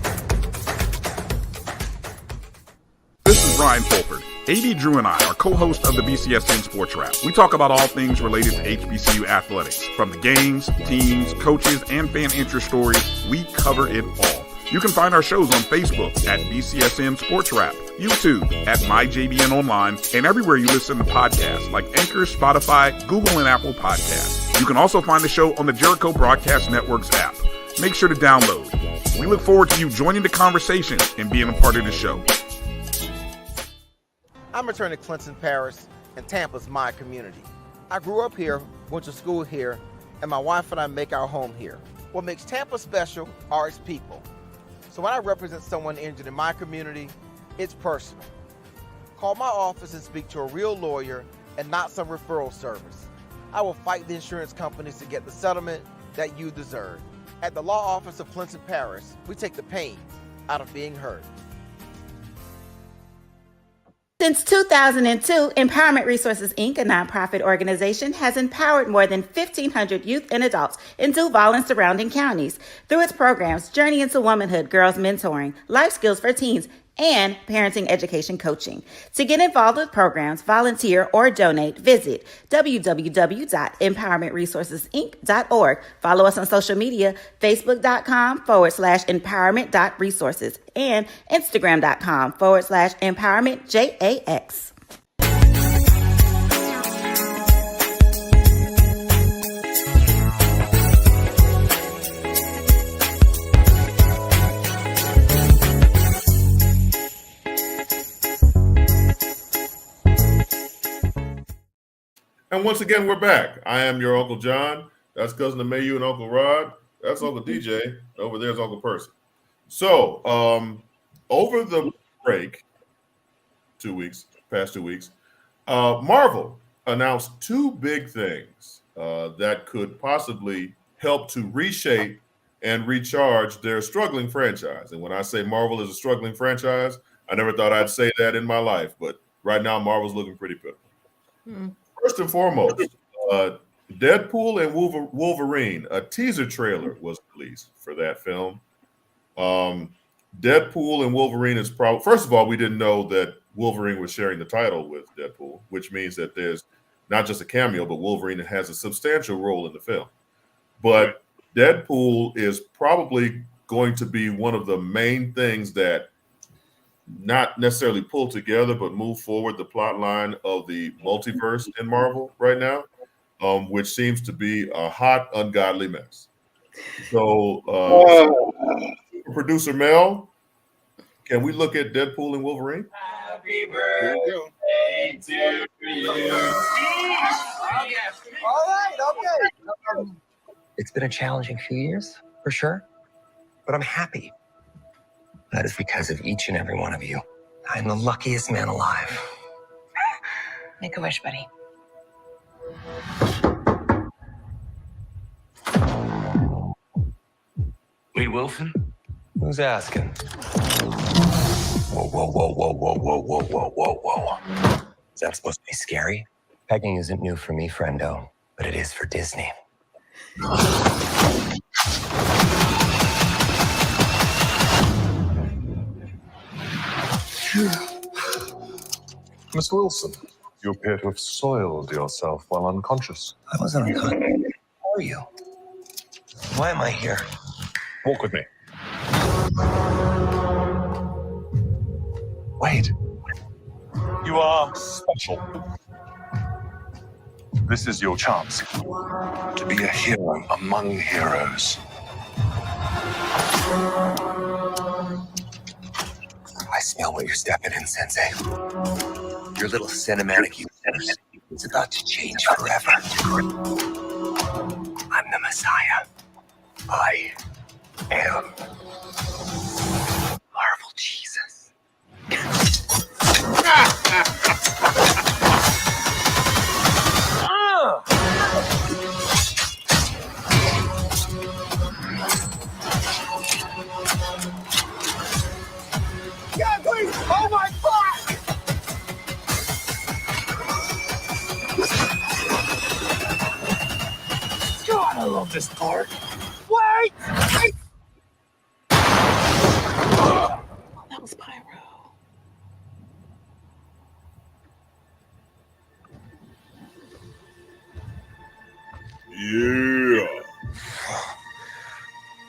This is Ryan Fulford. AD Drew and I are co-hosts of the BCSN Sports Wrap. We talk about all things related to HBCU athletics. From the games, teams, coaches, and fan interest stories, we cover it all. You can find our shows on Facebook at BCSN Sports Wrap, YouTube at MyJBN Online, and everywhere you listen to podcasts like Anchor, Spotify, Google, and Apple Podcasts. You can also find the show on the Jericho Broadcast Network's app. Make sure to download. We look forward to you joining the conversation and being a part of the show.
I'm returning to Clinton, Paris, and Tampa's my community. I grew up here, went to school here, and my wife and I make our home here. What makes Tampa special are its people. So when I represent someone injured in my community, it's personal. Call my office and speak to a real lawyer and not some referral service. I will fight the insurance companies to get the settlement that you deserve. At the law office of Clinton, Paris, we take the pain out of being heard.
Since 2002, Empowerment Resources, Inc., a nonprofit organization, has empowered more than 1,500 youth and adults in Duval and surrounding counties through its programs Journey into Womanhood, Girls Mentoring, Life Skills for Teens, and Parenting Education Coaching. To get involved with programs, volunteer, or donate, visit www.empowermentresourcesinc.org. Follow us on social media, facebook.com/empowerment.resources and instagram.com/empowermentjax.
And once again, we're back. I am your Uncle John. That's Cousin Mayu and Uncle Rod. That's Uncle DJ. Over there's Uncle Percy. So, over the break, past 2 weeks, Marvel announced two big things that could possibly help to reshape and recharge their struggling franchise. And when I say Marvel is a struggling franchise, I never thought I'd say that in my life, but right now Marvel's looking pretty pitiful. First and foremost, Deadpool and Wolverine, a teaser trailer was released for that film. Deadpool and Wolverine is probably, first of all, we didn't know that Wolverine was sharing the title with Deadpool, which means that there's not just a cameo, but Wolverine has a substantial role in the film. But Deadpool is probably going to be one of the main things that not necessarily pull together, but move forward the plot line of the multiverse in Marvel right now, which seems to be a hot, ungodly mess. So, producer Mel, can we look at Deadpool and Wolverine?
Happy birthday to you.
All right, okay. It's been a challenging few years, for sure, but I'm happy. That is because of each and every one of you. I'm the luckiest man alive.
Make a wish, buddy.
Wade Wilson? Who's asking? Whoa, whoa, whoa, whoa, whoa, whoa, whoa, whoa, whoa, whoa. Is that supposed to be scary? Pegging isn't new for me, friendo, but it is for Disney.
Miss Wilson, you appear to have soiled yourself while unconscious.
I wasn't unconscious. How are you? Why am I here?
Walk with me.
Wait.
You are special. This is your chance to be a hero among heroes.
I smell what you're stepping in, Sensei. Your little cinematic universe is about to change forever. I'm the Messiah. I am Marvel Jesus.
God, please! Oh my God! God, I love this part. Wait!
That was Pyro.
Yeah.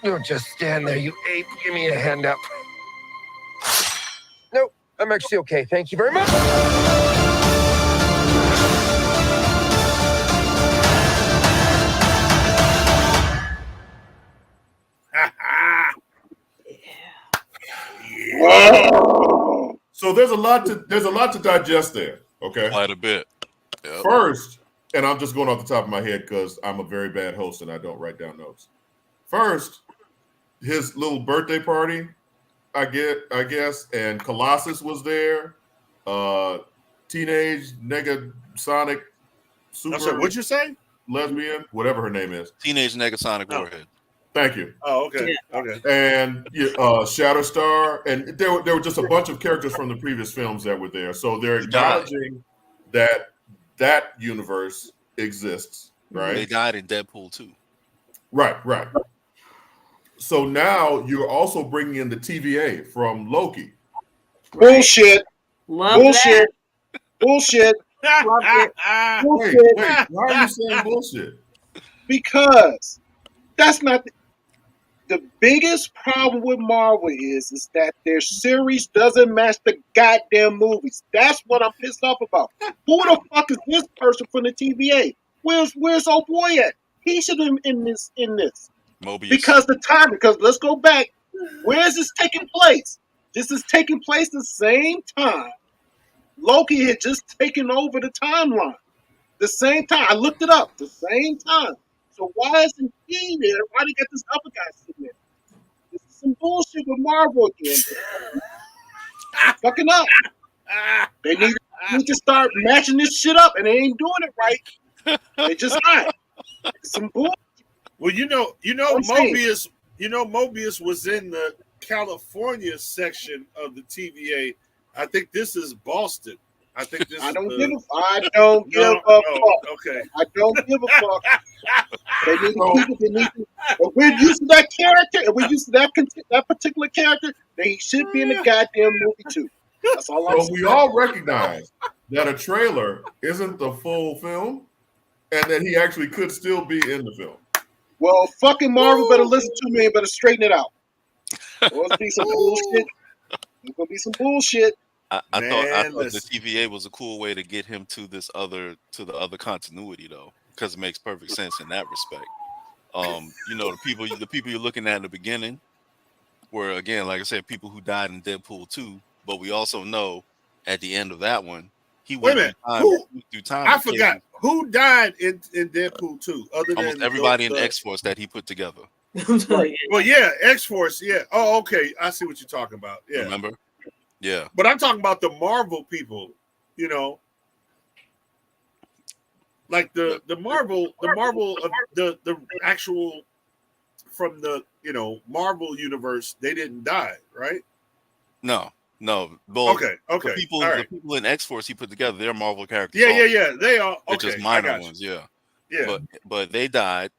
Don't just stand there, you ape. Give me a hand up. Nope, I'm actually okay. Thank you very much.
So there's a lot to digest there. Okay,
quite a bit. Yep.
First, and I'm just going off the top of my head because I'm a very bad host and I don't write down notes. First, his little birthday party, I guess, and Colossus was there. Teenage Negasonic Super.
I'm sorry, what'd you say?
Lesbian, whatever her name is.
Teenage Negasonic Warhead.
Thank you.
Oh, okay.
Yeah.
Okay.
And Shatterstar, and there were just a bunch of characters from the previous films that were there. So they're acknowledging that universe exists, right?
They died in Deadpool 2.
Right. So now you're also bringing in the TVA from Loki.
Bullshit. Bullshit. Bullshit.
Wait, why are you saying bullshit?
Because that's not the biggest problem with Marvel is that their series doesn't match the goddamn movies. That's what I'm pissed off about. Who the fuck is this person from the TVA? Where's old boy at? He should have been in this.
Mobius.
Because let's go back. Where is this taking place? This is taking place the same time Loki had just taken over the timeline. The same time. I looked it up. The same time. So why isn't he there? Why do you get this other guy sitting there? This is some bullshit with Marvel again. Fucking up. They need to start matching this shit up, and they ain't doing it right. They just not. It's some bullshit.
Well, Mobius. Mobius was in the California section of the TVA. I think this is Boston. I think this.
I don't
is
give a fuck.
Okay.
I don't give a fuck. They need to keep it. If we're used to that character, if we're used to that particular character, they should be in the goddamn movie too. That's all I'm saying.
So we all recognize that a trailer isn't the full film, and that he actually could still be in the film.
Well, fucking Marvel better listen to me and better straighten it out. There's gonna be some bullshit. There's gonna be some bullshit.
I thought the TVA was a cool way to get him to the other continuity though, because it makes perfect sense in that respect. The people you're looking at in the beginning were, again, like I said, people who died in Deadpool 2, but we also know at the end of that one, he went through time.
I forgot who died in Deadpool 2, other
almost
than
everybody in X-Force that he put together.
Right. Well, yeah, X-Force, yeah. Oh, okay. I see what you're talking about. Yeah.
Remember? Yeah.
But I'm talking about the Marvel people, like the Marvel of the actual from the Marvel universe. They didn't die, right?
No. Well,
okay.
The people in X-Force he put together, they're Marvel characters.
Yeah. They are.
They're
Okay,
just minor ones. Yeah.
Yeah.
But they died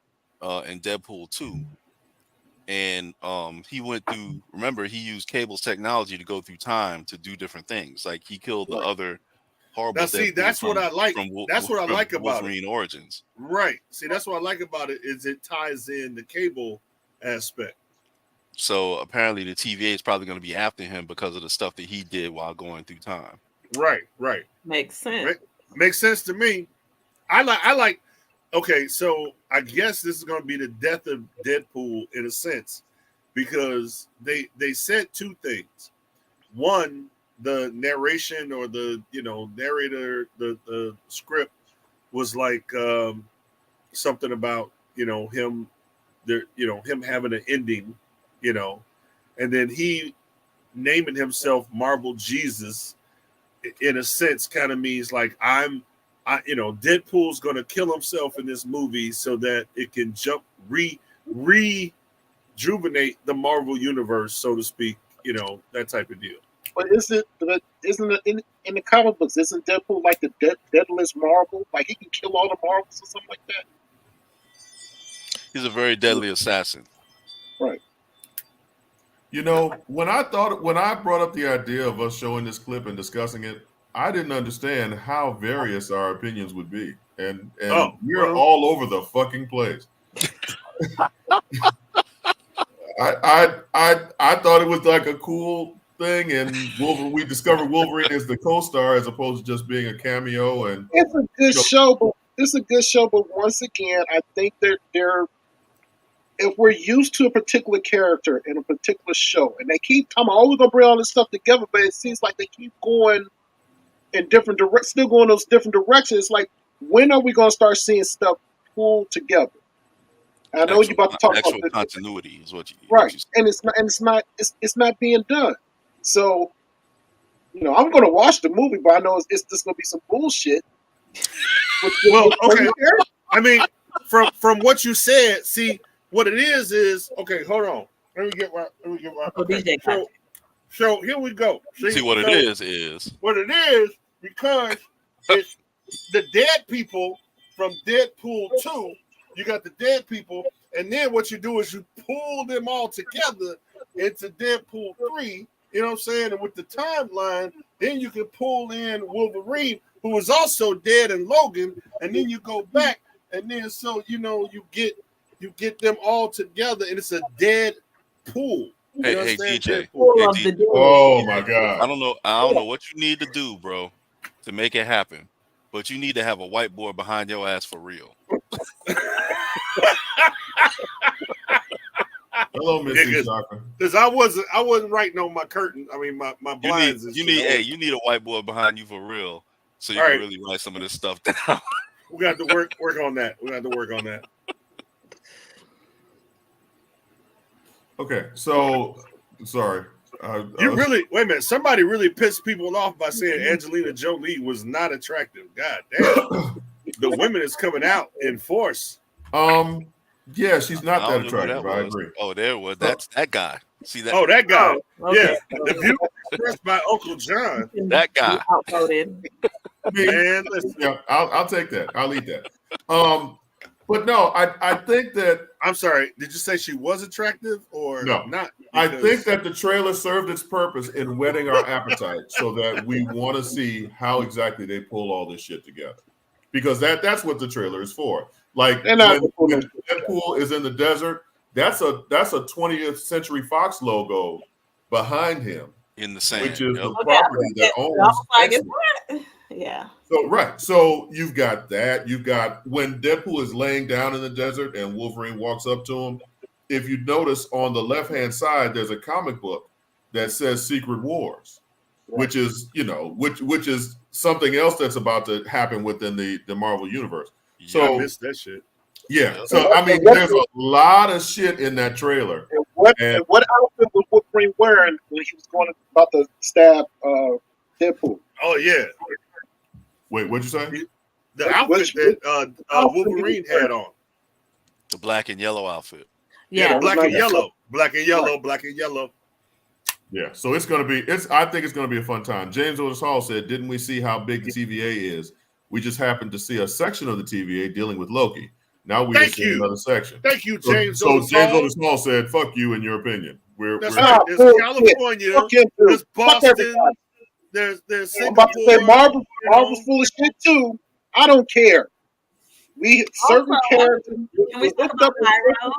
in Deadpool 2. And he went through. Remember, he used Cable's technology to go through time to do different things. Like he killed the other horrible.
Now, see, that's what I like. That's what I like about
Wolverine Origins.
Right. See, that's what I like about it is it ties in the Cable aspect.
So apparently, the TVA is probably going to be after him because of the stuff that he did while going through time.
Right.
Makes sense.
Right? Makes sense to me. I like. Okay, so I guess this is going to be the death of Deadpool in a sense, because they said two things. One, the narration or the narrator, the script was like something about him having an ending, and then he naming himself Marvel Jesus in a sense kind of means like Deadpool's going to kill himself in this movie so that it can rejuvenate the Marvel universe, so to speak, that type of deal.
But isn't it in the comic books, isn't Deadpool like the deadliest Marvel? Like he can kill all the Marvels or something like that?
He's a very deadly assassin.
Right.
When I brought up the idea of us showing this clip and discussing it, I didn't understand how various our opinions would be, and we're all over the fucking place. I thought it was like a cool thing, and we discovered Wolverine as the co-star as opposed to just being a cameo. And
it's a good show, but once again, I think they're if we're used to a particular character in a particular show, and they keep talking, "Oh, we're gonna bring all this stuff together," but it seems like they keep going in different directions, still going those different directions. Like, when are we going to start seeing stuff pulled together? And I know you're about to talk about the
continuity is what you
right,
what
and it's not being done. So, I'm going to watch the movie, but I know it's just going to be some bullshit.
Well, okay. I mean, from what you said, see, what it is okay. Hold on. Let me get my. Okay.
DJ
so here we go.
See what it is
what it is because it's the dead people from Deadpool 2. You got the dead people, and then what you do is you pull them all together into Deadpool 3. You know what I'm saying? And with the timeline, then you can pull in Wolverine, who was also dead in Logan, and then you go back, and then so you get them all together, and it's a dead pool.
Hey, DJ.
Oh my God!
I don't know what you need to do, bro, to make it happen. But you need to have a whiteboard behind your ass for real.
Hello, Missy Shaka.
Because I wasn't writing on my curtain. I mean, my blinds.
You need a whiteboard behind you for real, so you can really write some of this stuff down.
We got to work on that.
Okay, so sorry.
Wait a minute. Somebody really pissed people off by saying Angelina Jolie was not attractive. God damn. The women is coming out in force.
Yeah, she's not that attractive. I agree.
Oh, there was that's that guy. See that?
Oh, that guy.
Okay.
Yeah. The view expressed by Uncle John.
That guy.
Outvoted.
Man, listen.
Yeah, I'll take that. I'll eat that. But no, I think that
I'm sorry. Did you say she was attractive or not?
I think that the trailer served its purpose in whetting our appetite so that we want to see how exactly they pull all this shit together. Because that's what the trailer is for. Like when Deadpool is in the desert, that's a 20th Century Fox logo behind him
in the sand,
which is the property that owns.
Yeah.
So right. So you've got that. You've got when Deadpool is laying down in the desert and Wolverine walks up to him. If you notice on the left-hand side, there's a comic book that says Secret Wars, which is, which is something else that's about to happen within the Marvel universe. So
I missed that shit.
Yeah. So I mean, there's a lot of shit in that trailer.
And what outfit was Wolverine wearing when he was about to stab Deadpool?
Oh yeah.
Wait, what'd you say?
The outfit that Wolverine had on.
The black and yellow outfit.
Yeah, black and yellow. Black and yellow.
Yeah, so it's gonna be I think it's gonna be a fun time. James Otis Hall said, didn't we see how big the TVA is? We just happened to see a section of the TVA dealing with Loki. Now we see another section.
Thank you, James.
So James Otis Hall said, fuck you in your opinion.
That's right. There's California, there's Boston, there's Singapore.
I'm about to say Marvel's full of shit too. I don't care. We certain characters.
Can we talk about Pyro?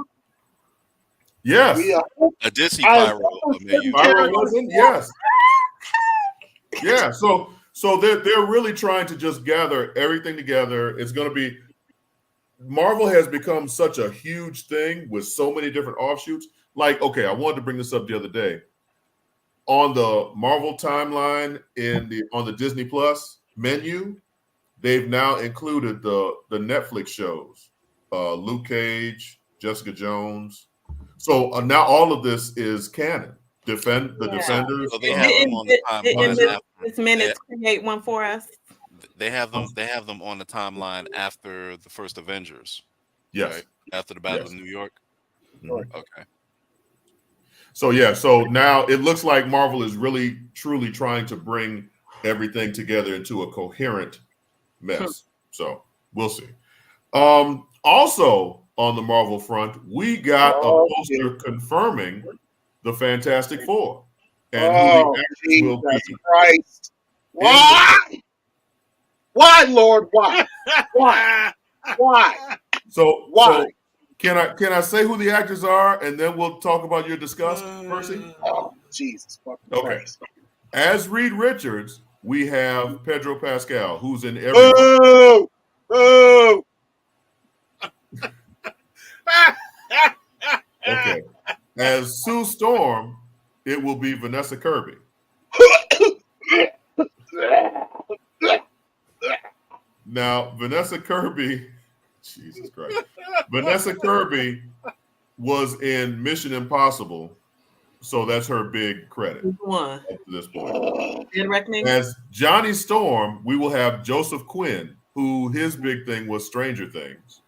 Yes.
I did see Pyro.
Pyro wasn't? Yes. Yeah. So they're really trying to just gather everything together. It's going to be Marvel has become such a huge thing with so many different offshoots. Like, okay, I wanted to bring this up the other day. On the Marvel timeline on the Disney Plus menu, they've now included the Netflix shows, Luke Cage, Jessica Jones. So now all of this is canon. Defenders.
So they have them on the timeline.
This minutes create one for us.
They have them on the timeline after the first Avengers.
Yes.
Right? After the Battle of New York.
Mm-hmm.
Okay.
So now it looks like Marvel is really truly trying to bring everything together into a coherent mess. So we'll see. Also on the Marvel front, we got a poster confirming the Fantastic Four and who the actors will be.
Christ. Why? Why, Lord? Why? Why? Why?
So
why?
So can I say who the actors are, and then we'll talk about your disgust, Percy?
Oh, Jesus.
Okay.
Christ.
As Reed Richards, we have Pedro Pascal, who's in every.
Boo! Boo!
Okay. As Sue Storm, it will be Vanessa Kirby. Now, Vanessa Kirby, Jesus Christ. Vanessa Kirby was in Mission Impossible, so that's her big credit up to this point. As Johnny Storm, we will have Joseph Quinn, who his big thing was Stranger Things.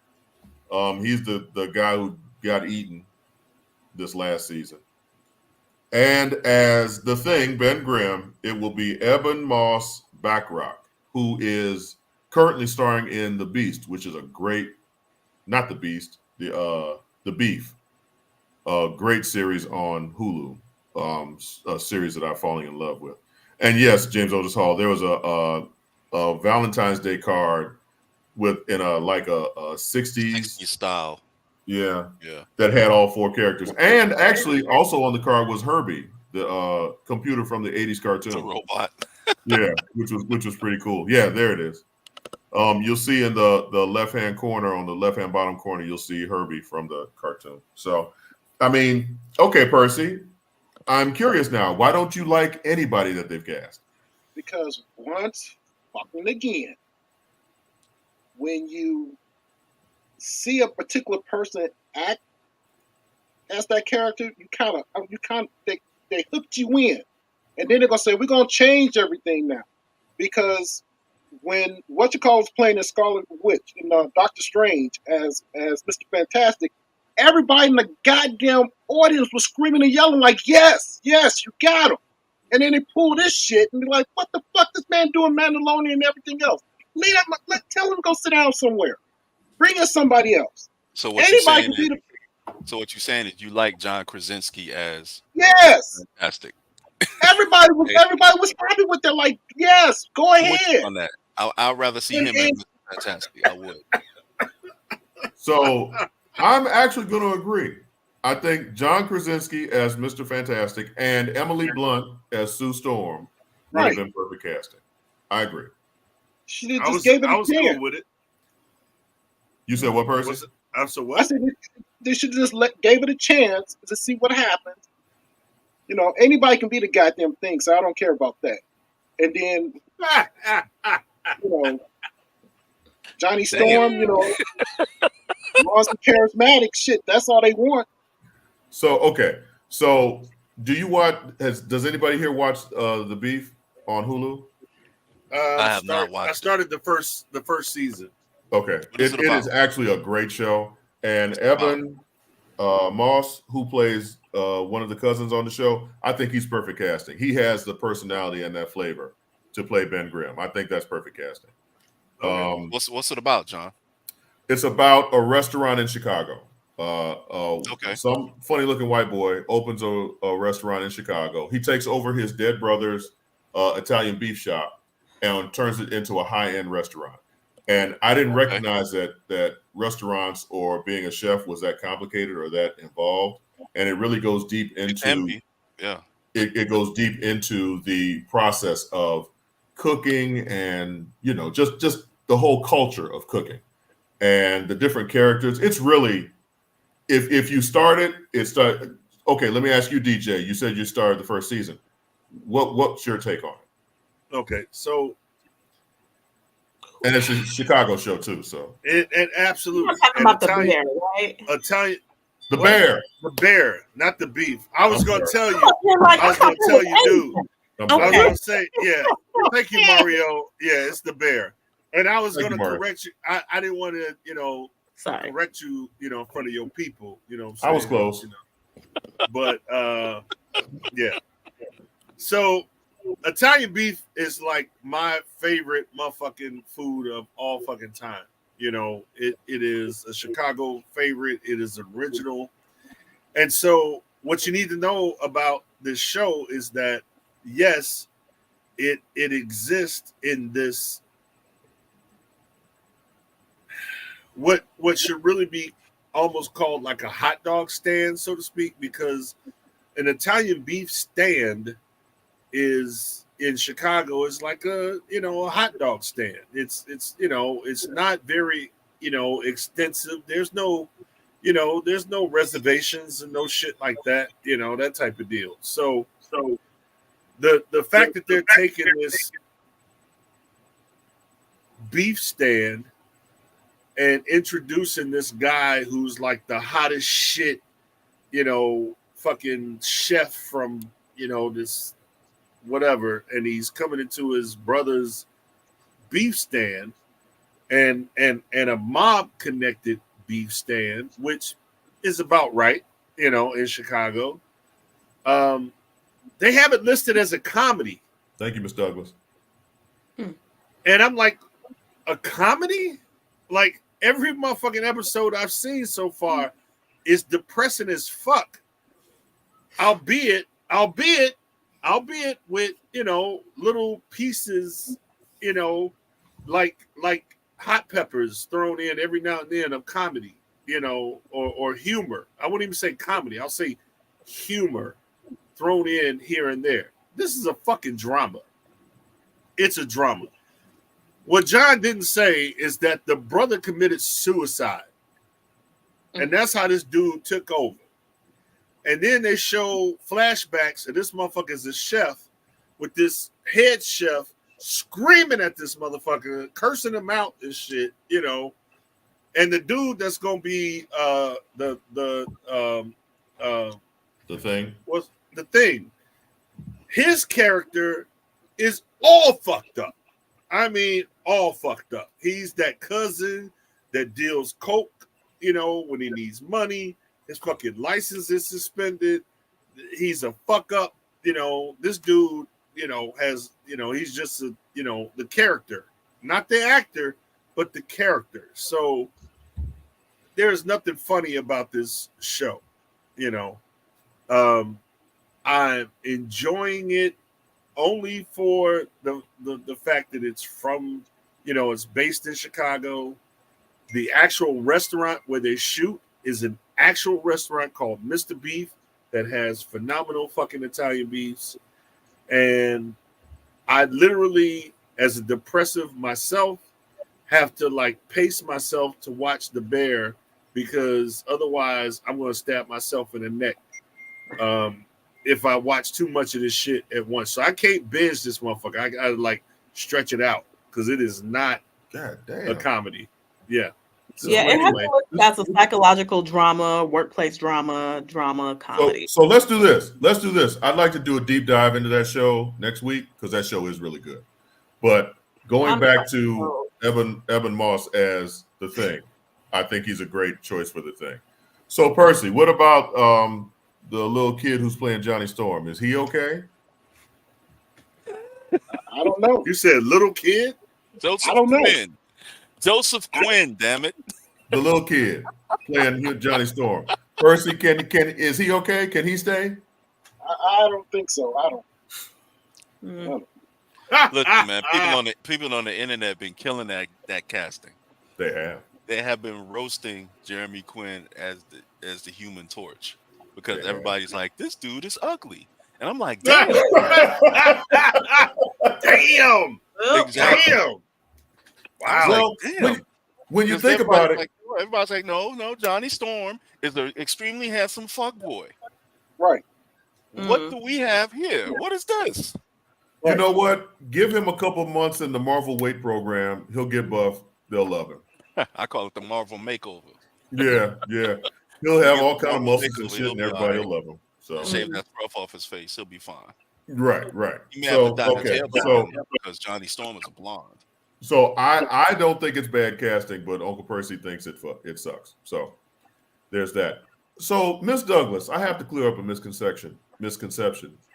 He's the guy who got eaten this last season. And as the Thing, Ben Grimm, it will be Eben Moss Backrack, who is currently starring in The Beast, which is a great, not The Beast, The Beef, a great series on Hulu, a series that I'm falling in love with. And yes, James Otis Hall, there was a Valentine's Day card in a 60s
style.
Yeah. That had all 4 characters. And actually also on the card was Herbie, the computer from the 80s cartoon.
The robot.
Yeah, which was pretty cool. Yeah, there it is. You'll see in the left-hand corner, on the left-hand bottom corner, you'll see Herbie from the cartoon. So, I mean, okay, Percy, I'm curious now. Why don't you like anybody that they've cast?
Because once, fucking again, when you see a particular person act as that character, they hooked you in, and then they're gonna say we're gonna change everything now, because when was playing as Scarlet Witch in Doctor Strange as Mr. Fantastic, everybody in the goddamn audience was screaming and yelling like, "Yes, yes, you got him!" And then they pull this shit and be like, "What the fuck this man doing, Mandalorian and everything else? Tell him to go sit down somewhere. Bring us somebody else."
So what you're saying is you like John Krasinski as
Yes.
Fantastic.
Everybody was happy with that. Like, yes, go ahead.
On that, I'd rather see him as Fantastic. I would.
So I'm actually going to agree. I think John Krasinski as Mr. Fantastic and Emily Blunt as Sue Storm would have been perfect casting. I agree.
She just gave it a chance.
Cool with it.
You said what, Percy?
I
said they should just gave it a chance to see what happens. You know, anybody can be the goddamn Thing, so I don't care about that. And then, you know, Johnny Storm, you know, monster charismatic shit. That's all they want.
So okay, so does anybody here watch The Beef on Hulu?
I have not watched.
I started the first season.
Okay, it is actually a great show, and Eben Moss, who plays one of the cousins on the show, I think he's perfect casting. He has the personality and that flavor to play Ben Grimm. I think that's perfect casting.
What's it about, John?
It's about a restaurant in Chicago.
Okay.
Some funny-looking white boy opens a restaurant in Chicago. He takes over his dead brother's Italian beef shop and turns it into a high-end restaurant. And I didn't recognize that restaurants or being a chef was that complicated or that involved. And it really goes deep into it goes deep into the process of cooking and, you know, just the whole culture of cooking and the different characters. It's really, if you started. Okay, let me ask you, DJ. You said you started the first season. What's your take on it?
Okay, so.
And it's a Chicago show too, so
it absolutely.
You're talking about the bear, right?
The bear,
not the beef. I was going to tell you.
Like,
I was going to tell you, dude.
Okay.
I was going to say, yeah. Thank you, Mario. Yeah, it's the bear. And I was going to correct you. I didn't want to, you know, correct you, you know, in front of your people. You know what I'm saying?
I was close.
You know. But yeah. So Italian beef is like my favorite motherfucking food of all fucking time. You know, it is a Chicago favorite. It is original. And so what you need to know about this show is that, yes, it exists in this, what should really be almost called like a hot dog stand, so to speak, because an Italian beef stand is in Chicago is like a hot dog stand. It's it's not very, extensive. There's no reservations and no shit like that, that type of deal. So the fact that they're taking this beef stand and introducing this guy who's like the hottest shit, fucking chef from, this whatever, and he's coming into his brother's beef stand and a mob connected beef stand, which is about right, in Chicago. They have it listed as a comedy.
Thank you, Ms. Douglas.
And I'm like, a comedy? Like, every motherfucking episode I've seen so far is depressing as fuck. Albeit with, little pieces, like hot peppers thrown in every now and then of comedy, or humor. I wouldn't even say comedy. I'll say humor thrown in here and there. This is a fucking drama. It's a drama. What John didn't say is that the brother committed suicide. And that's how this dude took over. And then they show flashbacks, and this motherfucker is a chef with this head chef screaming at this motherfucker, cursing him out and shit, And the dude that's gonna be the
Thing.
Was the Thing. His character is all fucked up. I mean, all fucked up. He's that cousin that deals coke, when he needs money. His fucking license is suspended. He's a fuck up. This dude, has, he's just, the character, not the actor, but the character. So there's nothing funny about this show, I'm enjoying it only for the fact that it's from, it's based in Chicago. The actual restaurant where they shoot is an actual restaurant called Mr. Beef that has phenomenal fucking Italian beefs. And I literally, as a depressive myself, have to pace myself to watch The Bear, because otherwise I'm going to stab myself in the neck if I watch too much of this shit at once. So I can't binge this motherfucker. I gotta stretch it out, because it is not a comedy. Yeah. So
yeah, it has to look as a psychological drama, workplace drama, comedy.
So let's do this. I'd like to do a deep dive into that show next week, because that show is really good. But going back to Evan Moss as The Thing, I think he's a great choice for The Thing. So Percy, what about the little kid who's playing Johnny Storm? Is he okay?
I don't know.
You said little kid?
Joseph
I don't know.
Quinn. Joseph Quinn, damn it.
The little kid playing Johnny Storm. Percy, is he okay? Can he stay?
I don't think so. I don't.
Listen, man, people on the internet been killing that casting.
They have.
They have been roasting Jeremy Quinn as the Human Torch, because everybody's like, this dude is ugly. And I'm like, damn.
Damn.
Exactly.
Damn. Wow.
Well,
damn.
When you think about it,
everybody's like, no, Johnny Storm is an extremely handsome fuckboy.
Right.
What do we have here? What is this?
You know what? Give him a couple months in the Marvel weight program. He'll get buff. They'll love him.
I call it the Marvel makeover.
Yeah. He'll have all kind of muscles and shit, and everybody will love him. So
shave that scruff off his face, he'll be fine.
Right.
He may have to dye his hair blonde because Johnny Storm is a blonde.
So I don't think it's bad casting, but Uncle Percy thinks it sucks. So there's that. So Miss Douglas, I have to clear up a misconception.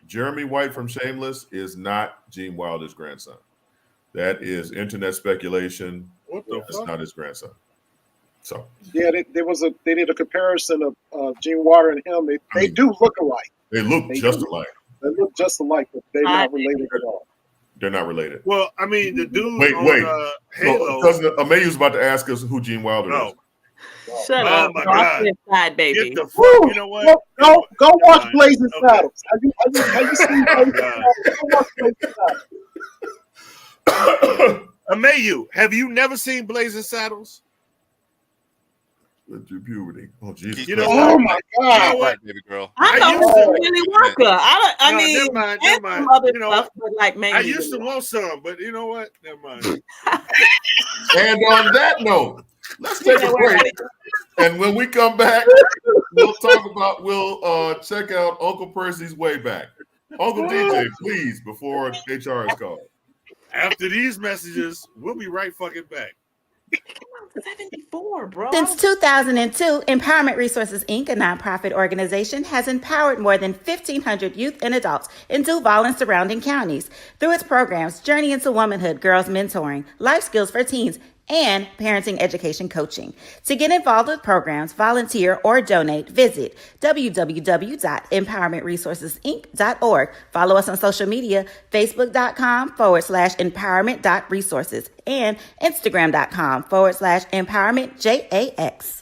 Jeremy White from Shameless is not Gene Wilder's grandson. That is internet speculation.
What the
That's
fuck?
not his grandson. So
yeah, they did a comparison of Gene Wilder and him. They do look alike.
They look just alike.
They look just alike, but they're not related at all.
They're not related.
Well, I mean, the dude
Wait.
on Halo.
Cousin Amayu's about to ask us who Gene Wilder is.
Shut
Oh
up.
my
Ross
God.
is side, baby.
Get the fuck, you know what?
Go watch Blazing
Okay.
Saddles. Have you seen Blazing Saddles? Go watch Blazing Saddles.
Amayu, have you never seen Blazing Saddles?
Through puberty. Oh Jesus!
You know
Oh my God!
You know what?
Baby girl.
I
I
know
used
who
to-
Willy Wonka. I mean,
never mind.
and some other stuff, but mainly
I used to want some, but you know what? Never mind.
And on that note, let's take a break. And when we come back, we'll check out Uncle Percy's Way Back. Uncle DJ, please, before HR is called.
After these messages, we'll be right fucking back.
74, bro.
Since 2002, Empowerment Resources, Inc., a nonprofit organization, has empowered more than 1,500 youth and adults in Duval and surrounding counties through its programs Journey into Womanhood, Girls Mentoring, Life Skills for Teens, and Parenting Education Coaching. To get involved with programs, volunteer, or donate, visit www.empowermentresourcesinc.org. Follow us on social media, facebook.com/empowerment.resources and instagram.com/empowermentjax.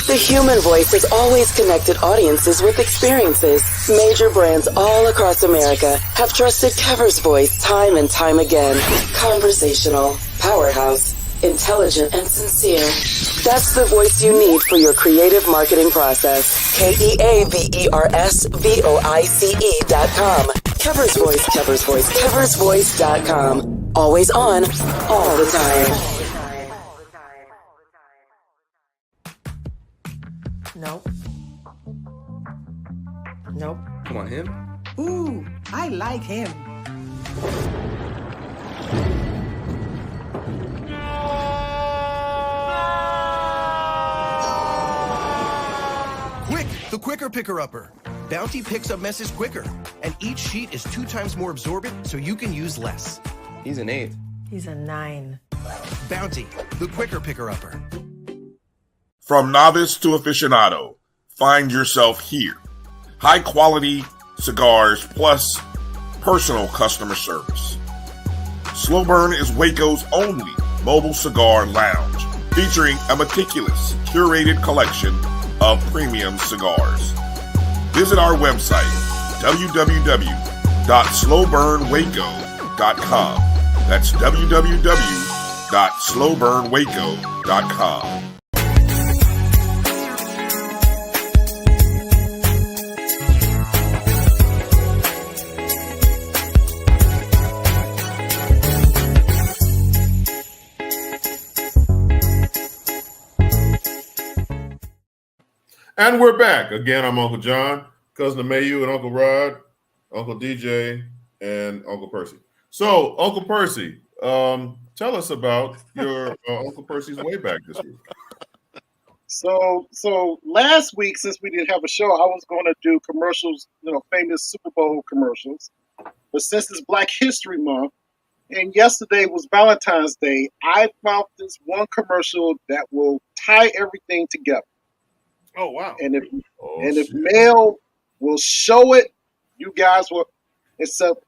The human voice has always connected audiences with experiences. Major brands all across America have trusted Kever's voice time and time again. Conversational, powerhouse, intelligent, and sincere. That's the voice you need for your creative marketing process. KEAVERSVOICE.com. Kever's Voice, Kever's Voice, KeversVoice.com. Always on, all the time.
Nope. Nope.
Come on, him?
Ooh, I like him.
Quick, the quicker picker-upper. Bounty picks up messes quicker, and each sheet is 2 times more absorbent, so you can use less.
He's an 8.
He's a 9.
Bounty, the quicker picker-upper.
From novice to aficionado, find yourself here. High quality cigars plus personal customer service. Slow Burn is Waco's only mobile cigar lounge, featuring a meticulous, curated collection of premium cigars. Visit our website, www.slowburnwaco.com. That's www.slowburnwaco.com.
And we're back. Again, I'm Uncle John, Cousin Mayu, and Uncle Rod, Uncle DJ, and Uncle Percy. So, Uncle Percy, tell us about your Uncle Percy's way back this week.
So last week, since we didn't have a show, I was going to do commercials, famous Super Bowl commercials. But since it's Black History Month, and yesterday was Valentine's Day, I found this one commercial that will tie everything together.
Oh wow!
And if Mel will show it, you guys will. Except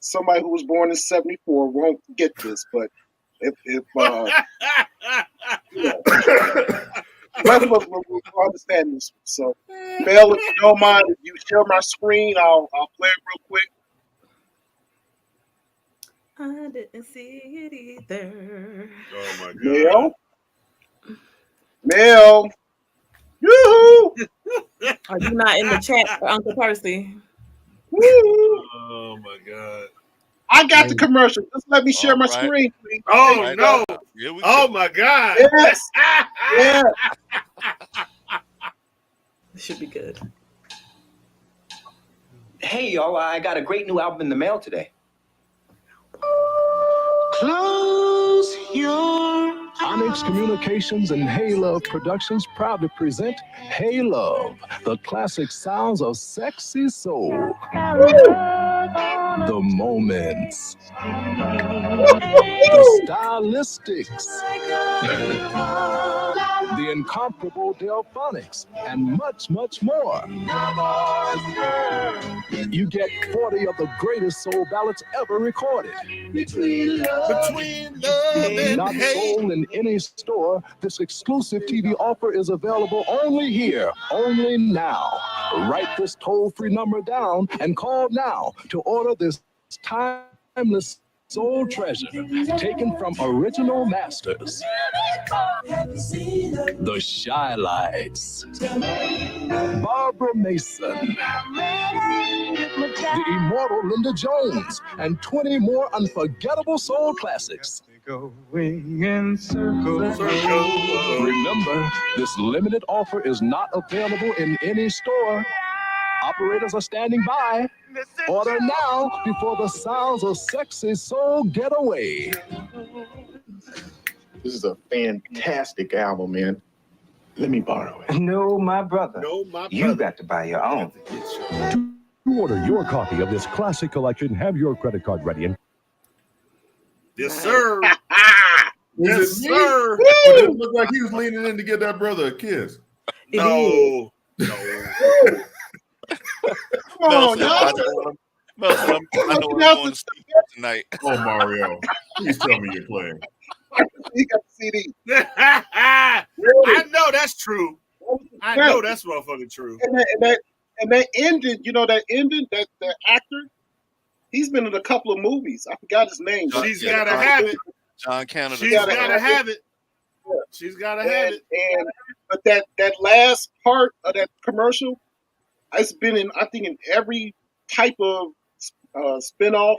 somebody who was born in '74 won't get this, but if both of us will understand this. So, Mel, if you don't mind, if you share my screen, I'll play it real quick.
I didn't see it either.
Oh my God!
Mel. Yoo-hoo!
Are you not in the chat for Uncle Percy?
Oh my God!
I got the commercial. Just let me share my screen, please.
Oh no! Oh my God!
Yes. Yeah.
This should be good.
Hey, y'all! I got a great new album in the mail today.
Close your Onyx Communications and Hey Love Productions proudly present Hey Love, the classic sounds of sexy soul. The moments. The stylistics. The incomparable Delphonics, and much, much more. You get 40 of the greatest soul ballads ever recorded.
Between love and
Not
hate.
sold in any store, this exclusive TV offer is available only here, only now. Write this toll-free number down and call now to order this timeless soul treasure taken from original masters. The Shy Lights, Barbara Mason, the immortal Linda Jones, and 20 more unforgettable soul classics. Going in circles. Remember, this limited offer is not available in any store. Operators are standing by. Order now before the sounds of sexy soul get away.
This is a fantastic album, man. Let me borrow it.
No, my brother.
No, my brother.
You got to buy your own.
To order your copy of this classic collection, have your credit card ready. And
Yes, sir.
Is
Yes,
it me?
sir.
Or did it look like he was leaning in to get that brother a kiss?
No.
Come on, y'all.
Melson, I know what I'm going to see tonight.
Oh, Mario. Please tell me you're playing.
He got the CD.
I know that's true. I know that's motherfucking true.
And that ending, you know, that actor, he's been in a couple of movies. I forgot his name.
She's got to have it.
John Canada.
She's got to have it. She's got to have it.
But that last part of that commercial, it's been in, I think, in every type of spinoff.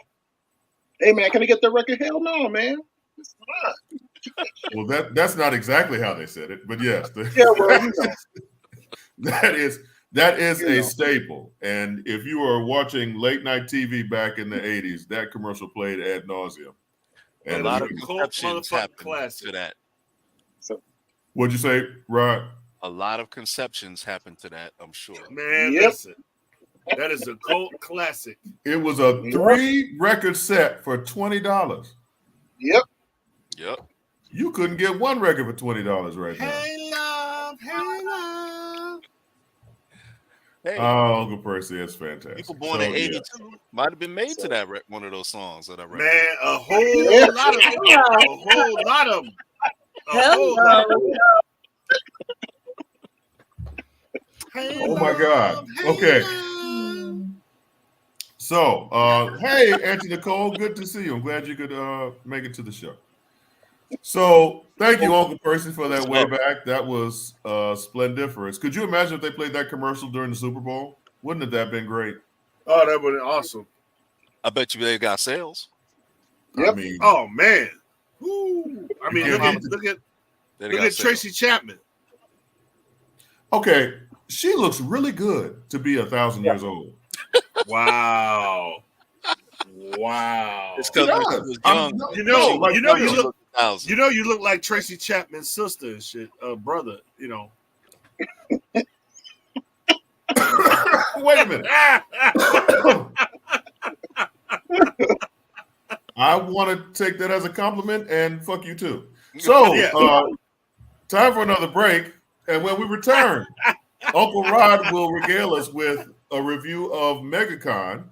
Hey, man, can I get that record? Hell no, man. It's not.
Well, that's not exactly how they said it, but yes.
Yeah, well, you know.
That is a staple. And if you were watching late night TV back in the 80s, that commercial played ad nauseum. And
a lot of conceptions happened to that.
What'd you say, Rod?
A lot of conceptions happened to that, I'm sure.
Man, listen. That is a cult classic.
It was a 3-record set for $20.
Yep.
You couldn't get one record for $20 right now.
Hey, love. Hey, love.
Hey,
Uncle Percy, it's fantastic.
people born in '82 might have been made to that one of those songs that I read.
Man, a whole lot of them. A whole lot of them.
Oh my God. Okay. So, hey, Auntie Nicole, good to see you. I'm glad you could make it to the show. So, thank you, Uncle Percy, for that way back. That was splendiferous. Could you imagine if they played that commercial during the Super Bowl? Wouldn't that have been great?
Oh, that would have been awesome.
I bet you they got sales.
Yep.
I mean,
Oh man. Ooh. I mean, look at Tracy Chapman.
Okay, she looks really good to be 1,000 years old.
Wow. Wow.
It's because she was young.
You look like Tracy Chapman's sister and shit, brother, you know.
Wait a minute. I want to take that as a compliment and fuck you too. So, time for another break. And when we return, Uncle Rod will regale us with a review of MegaCon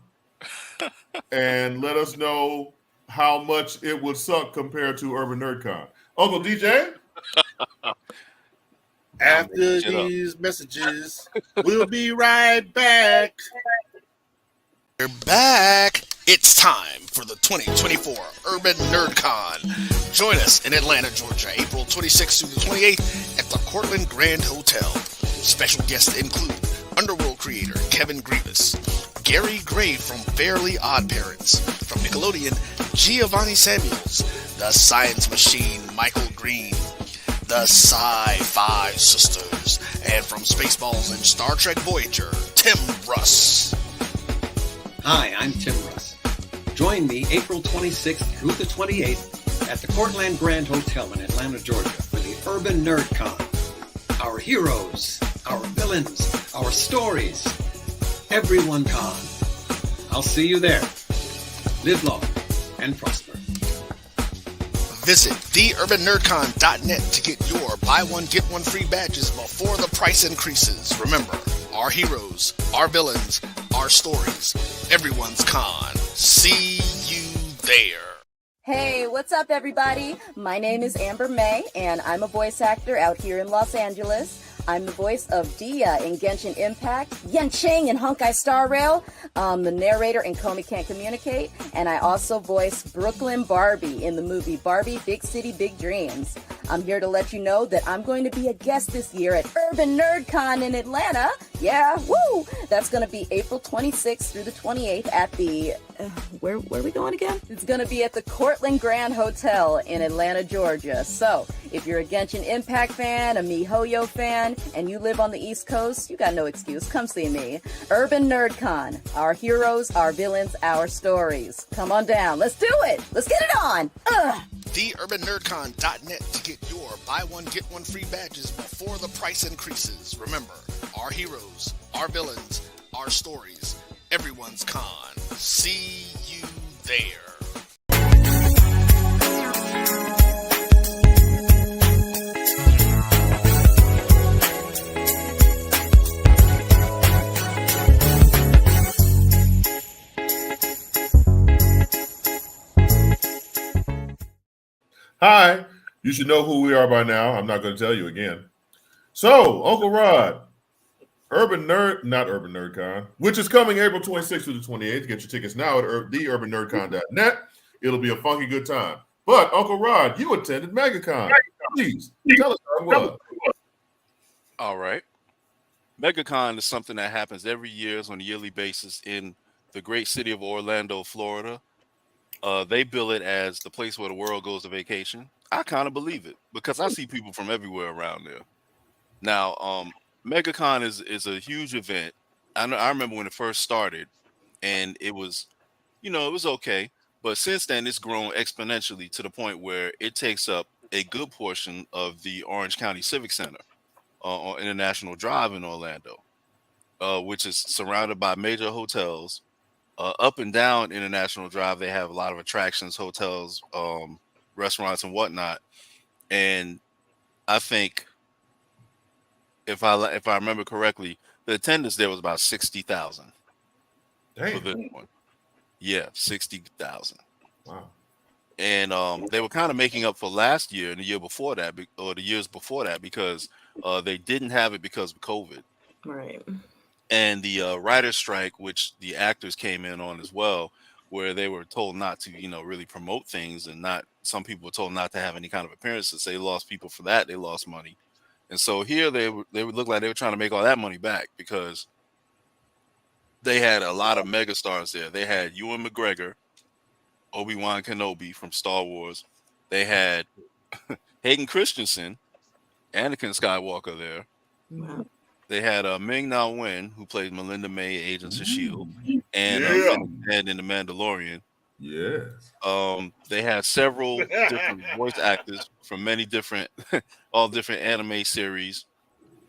and let us know how much it would suck compared to Urban NerdCon. Uncle DJ?
After these messages, we'll be right back. We're back. It's time for the 2024 Urban NerdCon. Join us in Atlanta, Georgia, April 26th through the 28th at the Cortland Grand Hotel. Special guests include Underworld creator Kevin Grievous, Gary Gray from Fairly Odd Parents, from Nickelodeon, Giovanni Samuels, the Science Machine Michael Green, the Sci-Fi Sisters, and from Spaceballs and Star Trek Voyager, Tim Russ.
Hi, I'm Tim Russ. Join me April 26th through the 28th at the Cortland Grand Hotel in Atlanta, Georgia for the Urban NerdCon. Our heroes, our villains, our stories, everyone con. I'll see you there. Live long and prosper.
Visit theurbannerdcon.net to get your buy one, get one free badges before the price increases. Remember, our heroes, our villains, our stories, everyone's con. See you there.
Hey, what's up, everybody? My name is Amber May, and I'm a voice actor out here in Los Angeles. I'm the voice of Dia in Genshin Impact, Yen Chang in Honkai Star Rail, the narrator in Comey Can't Communicate, and I also voice Brooklyn Barbie in the movie Barbie Big City Big Dreams. I'm here to let you know that I'm going to be a guest this year at Urban NerdCon in Atlanta. Yeah, woo! That's going to be April 26th through the 28th at the... where are we going again? It's going to be at the Cortland Grand Hotel in Atlanta, Georgia. So, if you're a Genshin Impact fan, a MiHoYo fan, and you live on the East Coast, you got no excuse. Come see me. Urban NerdCon. Our heroes, our villains, our stories. Come on down. Let's do it. Let's get it on. Ugh.
theurbannerdcon.net to get your buy one, get one free badges before the price increases. Remember, our heroes, our villains, our stories, everyone's con. See you there.
Hi, you should know who we are by now. I'm not going to tell you again. So, Uncle Rod, not Urban NerdCon, which is coming April 26th through the 28th. Get your tickets now at theurbannerdcon.net. It'll be a funky good time. But, Uncle Rod, you attended MegaCon. Please, tell us how it was.
All right. MegaCon is something that happens every year on a yearly basis in the great city of Orlando, Florida. They bill it as the place where the world goes to vacation. I kind of believe it because I see people from everywhere around there. Now, MegaCon is a huge event. I remember when it first started, and it was, it was okay. But since then, it's grown exponentially to the point where it takes up a good portion of the Orange County Civic Center on International Drive in Orlando, which is surrounded by major hotels. Up and down International Drive, they have a lot of attractions, hotels, restaurants, and whatnot. And I think, if I remember correctly, the attendance there was about 60,000 for this one. Yeah, 60,000.
Wow.
And they were kind of making up for last year and the year before that, or the years before that, because they didn't have it because of COVID.
Right.
And the writer's strike, which the actors came in on as well, where they were told not to, really promote things, and some people were told not to have any kind of appearances. They lost people for that. They lost money. And so here they would look like they were trying to make all that money back because they had a lot of megastars there. They had Ewan McGregor, Obi-Wan Kenobi from Star Wars. They had Hayden Christensen, Anakin Skywalker there.
Wow.
They had Ming-Na Wen, who played Melinda May, Agents of S.H.I.E.L.D., and Finn in The Mandalorian.
Yes.
They had several different voice actors from many different, all different anime series.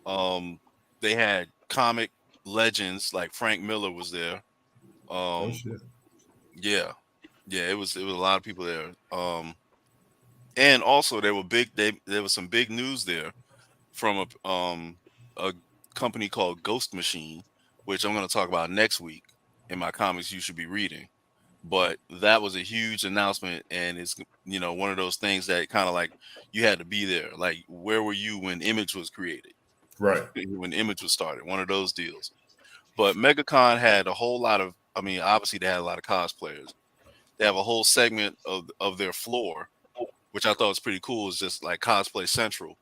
They had comic legends like Frank Miller was there.
Oh shit.
Yeah, it was a lot of people there. And also there was some big news there from a company called Ghost Machine, which I'm going to talk about next week in my comics you should be reading. But that was a huge announcement, and it's one of those things that kind of like you had to be there. Like, where were you when Image was created?
Right.
When Image was started, one of those deals. But MegaCon had a whole lot of, obviously they had a lot of cosplayers. They have a whole segment of their floor, which I thought was pretty cool. It's just like Cosplay Central,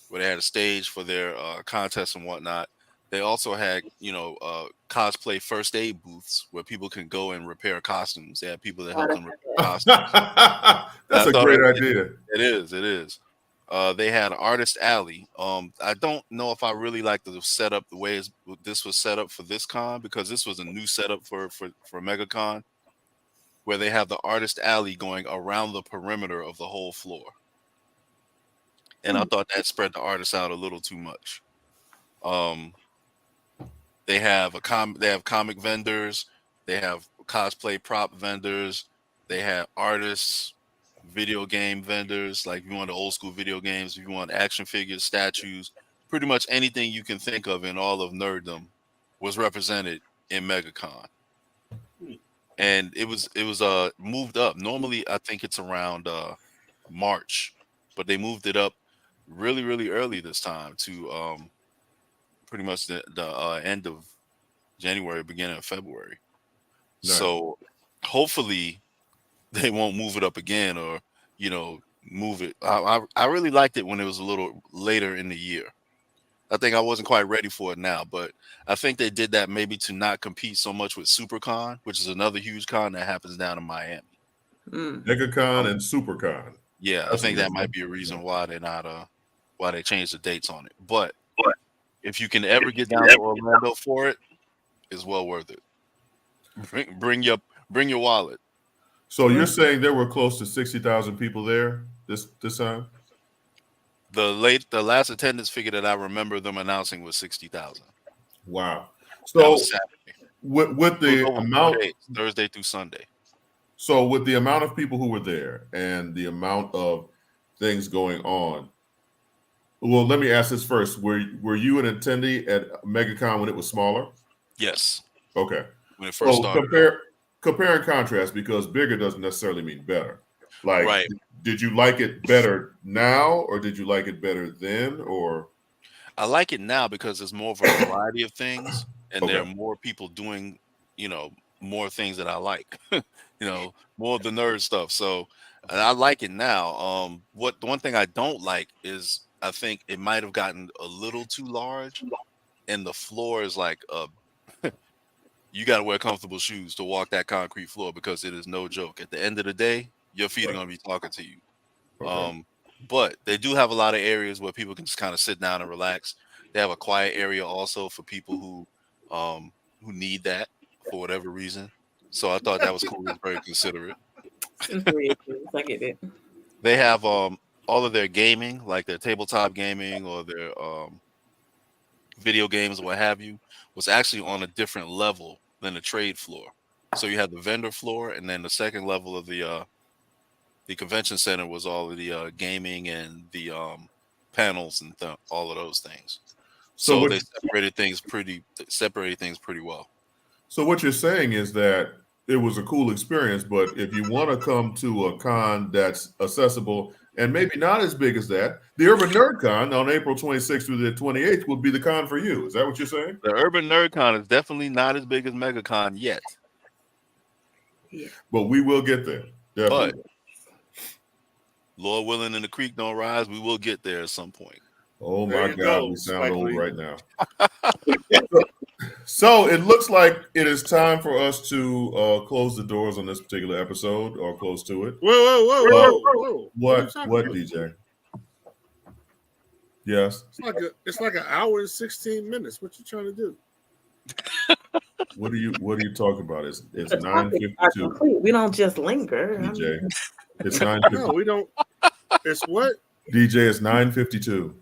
where they had a stage for their contests and whatnot. They also had, cosplay first aid booths where people can go and repair costumes. They had people that help them repair costumes.
That's a great idea.
It is. They had Artist Alley. I don't know if I really like the setup, the way this was set up for this con, because this was a new setup for MegaCon, where they have the Artist Alley going around the perimeter of the whole floor. And I thought that spread the artists out a little too much. They have comic vendors, they have cosplay prop vendors, they have artists, video game vendors, like if you want the old school video games, if you want action figures, statues, pretty much anything you can think of in all of nerddom was represented in MegaCon. And it was moved up. Normally I think it's around March, but they moved it up really, really early this time to pretty much the end of January, beginning of February. Nice. So hopefully they won't move it up again, or move it. I really liked it when it was a little later in the year. I think I wasn't quite ready for it now, but I think they did that maybe to not compete so much with SuperCon, which is another huge con that happens down in Miami.
MegaCon and SuperCon.
Yeah, I think that might be a reason why they're not why they changed the dates on it. But if you can ever get down to Orlando for it, it's well worth it. Bring your wallet.
So you're saying there were close to 60,000 people there this time?
The last attendance figure that I remember them announcing was 60,000.
Wow.
That
So
was Saturday.
with the amount
Thursday through Sunday.
So with the amount of people who were there and the amount of things going on, well, let me ask this first: Were you an attendee at MegaCon when it was smaller?
Yes.
Okay.
When it first started.
Compare and contrast, because bigger doesn't necessarily mean better. Like,
right.
Did you like it better now, or did you like it better then, or?
I like it now because there's more of a variety of things, and
Okay.
there are more people doing, more things that I like. More of the nerd stuff. So, and I like it now. The one thing I don't like is I think it might have gotten a little too large, and the floor is like you got to wear comfortable shoes to walk that concrete floor, because it is no joke. At the end of the day, your feet are going to be talking to you.
Okay.
But they do have a lot of areas where people can just kind of sit down and relax. They have a quiet area also for people who need that for whatever reason. So I thought that was cool. It was very considerate.
I get it.
They have all of their gaming, like their tabletop gaming or their video games or what have you, was actually on a different level than the trade floor. So you had the vendor floor, and then the second level of the convention center was all of the gaming and the panels and all of those things. So they separated things pretty well.
So what you're saying is that it was a cool experience, but if you want to come to a con that's accessible and maybe not as big as that, the Urban Nerd Con on April 26th through the 28th would be the con for you. Is that what you're saying?
The Urban Nerd Con is definitely not as big as MegaCon yet.
Yeah.
But we will get there. Definitely.
But Lord willing and the creek don't rise, we will get there at some point.
Oh my God, we sound old right now. So it looks like it is time for us to close the doors on this particular episode, or close to it.
Whoa.
What DJ? Yes.
It's like an hour and 16 minutes. What you trying to do?
What are you talking about? It's 9:52.
We don't just linger.
DJ. It's 9:52.
No, we don't. It's what?
DJ, it's 9:52.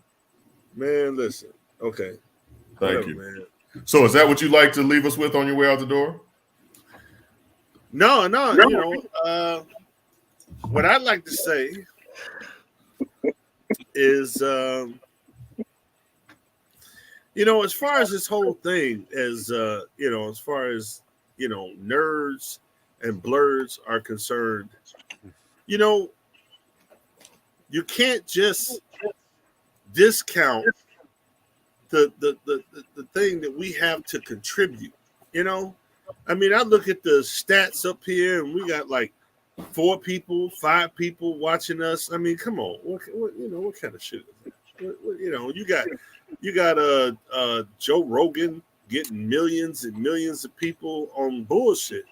Man, listen. Okay.
Thank you. Man. So is that what you'd like to leave us with on your way out the door?
No. What I'd like to say is, as far as this whole thing, as far as, nerds and blurs are concerned, you can't just discount the thing that we have to contribute. I mean, I look at the stats up here, and we got like 4 people, 5 people watching us. I mean, come on, what kind of shit is that? You got Joe Rogan getting millions and millions of people on bullshit.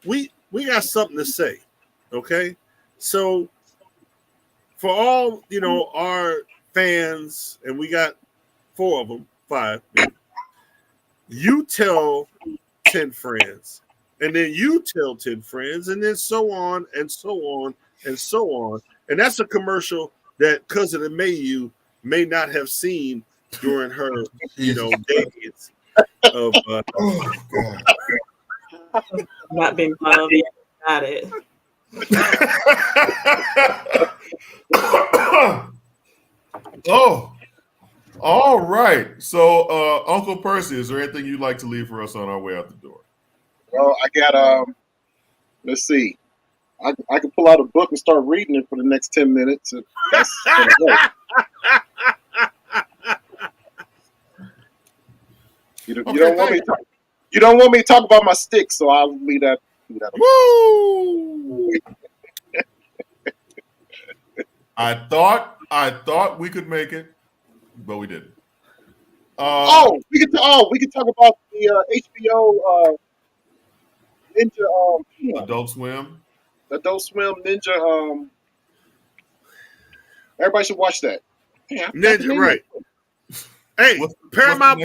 We got something to say, okay? So for all our fans, and we got 4 of them, 5. You tell 10 friends, and then you tell 10 friends, and then so on and so on and so on. And that's a commercial that Cousin Amayu may not have seen during her, days of
not being fun of it. Got it.
Oh, all right. So, Uncle Percy, is there anything you'd like to leave for us on our way out the door?
Well, I got let's see. I can pull out a book and start reading it for the next 10 minutes. You don't want me to talk about my sticks, so I'll leave that.
Woo! I thought we could make it, but we didn't.
We can talk about the HBO Ninja
Adult Swim
Ninja. Everybody should watch that. Yeah,
Ninja, right? Hey, Paramount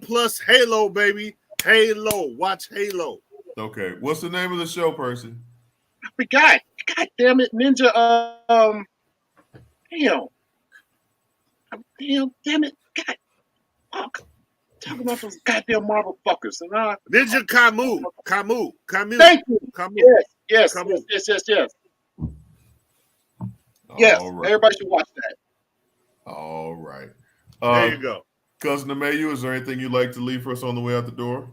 Plus, Halo, baby. Halo, watch Halo.
Okay. What's the name of the show, Percy?
I forgot. God damn it, Ninja. Damn it. God. Oh, talking about those goddamn Marvel fuckers. And
Ninja Camus.
Thank you.
Camus.
Yes.
Camus.
Yes. Yes.
All right.
Everybody should watch that.
All right.
There you go.
Cousin Amayu, is there anything you'd like to leave for us on the way out the door?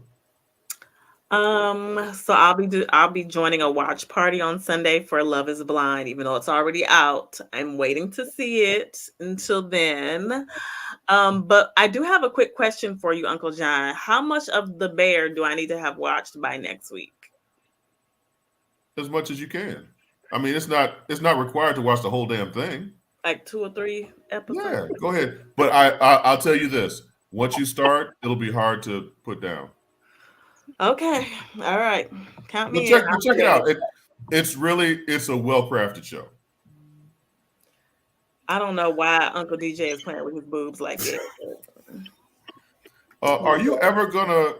So I'll be joining a watch party on Sunday for Love is Blind, even though it's already out. I'm waiting to see it until then. But I do have a quick question for you, Uncle John. How much of The Bear do I need to have watched by next week?
As much as you can. I mean, it's not required to watch the whole damn thing.
Like 2 or 3 episodes?
Yeah, go ahead. But I'll tell you this. Once you start, it'll be hard to put down.
Okay. All right. Count me
Check
in.
it out. It's a well-crafted show.
I don't know why Uncle DJ is playing with his boobs like that.
Are you ever gonna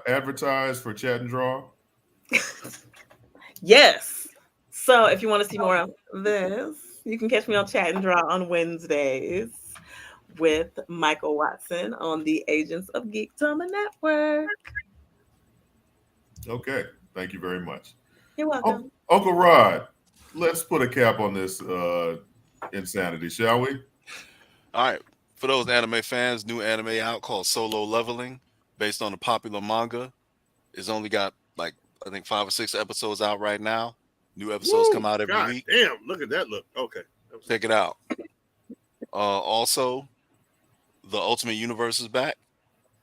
advertise for Chat and Draw?
Yes. So if you want to see more of this, you can catch me on Chat and Draw on Wednesdays with Michael Watson on the Agents of Geekdom Network.
Okay. Thank you very much.
You're welcome.
Uncle Rod, let's put a cap on this insanity, shall we?
All right. For those anime fans, new anime out called Solo Leveling, based on a popular manga. It's only got I think 5 or 6 episodes out right now. New episodes come out every week.
Damn, look at that look. Okay.
Check it out. Also, the Ultimate Universe is back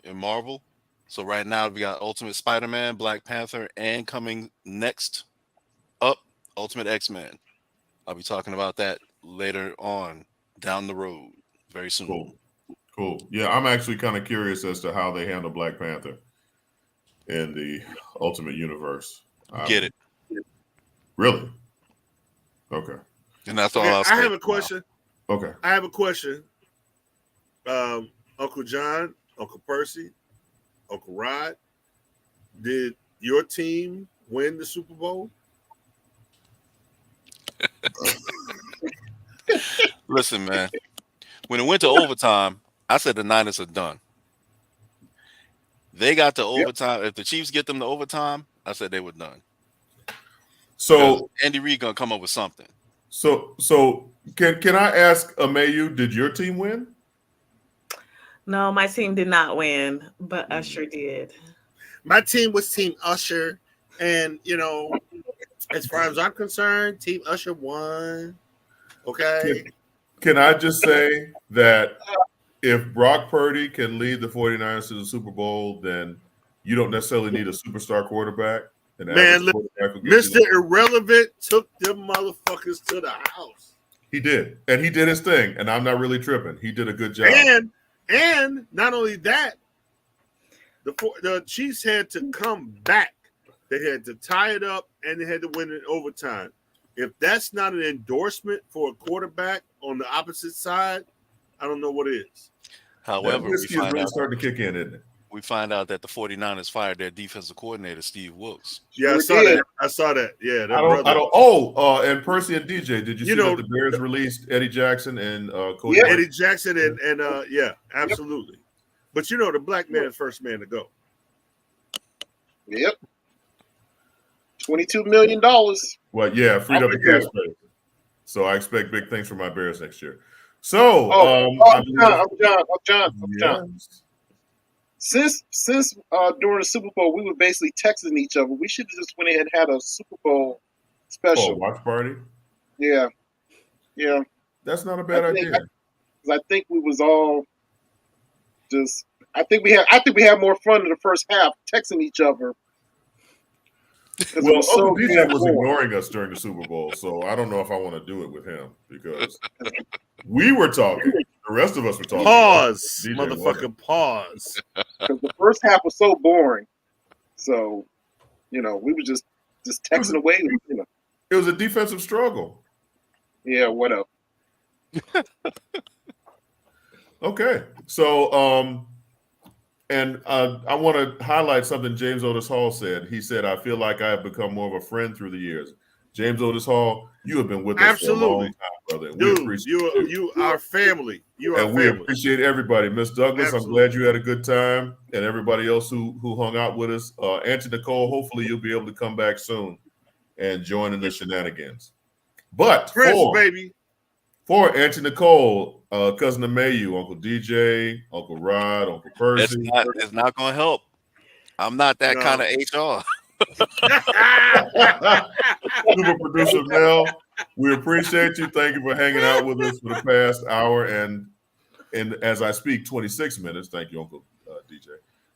in Marvel. So right now we got Ultimate Spider-Man, Black Panther, and coming next up, Ultimate X-Men. I'll be talking about that later on down the road very soon.
Cool. Yeah, I'm actually kind of curious as to how they handle Black Panther in the Ultimate Universe.
Get it.
Really? Okay.
And that's all I'll say.
I have a question.
Okay.
I have a question. Uncle John, Uncle Percy, Uncle Rod, did your team win the Super Bowl?
Listen, man. When it went to overtime, I said the Niners are done. They got to overtime. If the Chiefs get them to overtime, I said they were done.
So
because Andy Reid gonna come up with something.
So can I ask Amayu, did your team win?
No, my team did not win, but Usher did.
My team was Team Usher, and as far as I'm concerned, Team Usher won. Okay.
Can I just say that if Brock Purdy can lead the 49ers to the Super Bowl, then you don't necessarily need a superstar quarterback.
Man, look, Mr. Irrelevant took them motherfuckers to the house.
He did. And he did his thing. And I'm not really tripping. He did a good job.
And not only that, the Chiefs had to come back. They had to tie it up, and they had to win in overtime. If that's not an endorsement for a quarterback on the opposite side, I don't know what is.
However,
it's really starting to kick in, isn't it?
We find out that the 49ers fired their defensive coordinator, Steve Wilkes.
Yeah, I saw that. Yeah,
and Percy and DJ, did you see that the Bears released Eddie Jackson and Cody?
Yeah, Eddie Jackson and yeah, absolutely. But the black man is first man to go.
Yep. $22 million.
Well, yeah, freed up the cap space. So I expect big things from my Bears next year. So,
John. Since during the Super Bowl we were basically texting each other, we should have just went ahead and had a Super Bowl special.
Watch party.
Yeah.
That's not a bad idea.
I think we was all just. I think we had more fun in the first half texting each other.
Well, Uncle DJ was ignoring us during the Super Bowl, so I don't know if I want to do it with him because we were talking. The rest of us were talking.
Pause, motherfucker, pause.
Because the first half was so boring. So, we were just texting away.
It was a defensive struggle.
Yeah, whatever.
Okay. So, And I want to highlight something James Otis Hall said. He said, I feel like I have become more of a friend through the years. James Otis Hall, you have been with us for a long time, brother. And
Dude,
we appreciate
you are family. You are
and
family.
we appreciate everybody. Miss Douglas,
Absolutely.
I'm glad you had a good time. And everybody else who hung out with us. Auntie Nicole, hopefully you'll be able to come back soon and join in the shenanigans. But
Prince, baby.
For Auntie Nicole, Cousin Mayu, Uncle DJ, Uncle Rod, Uncle Percy.
It's not going to help. I'm not that kind of HR.
Super producer Mel, we appreciate you. Thank you for hanging out with us for the past hour and as I speak, 26 minutes. Thank you, Uncle DJ,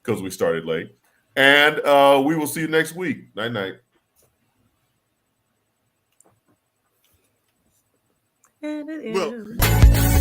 because we started late. And we will see you next week. Night night.
And it is.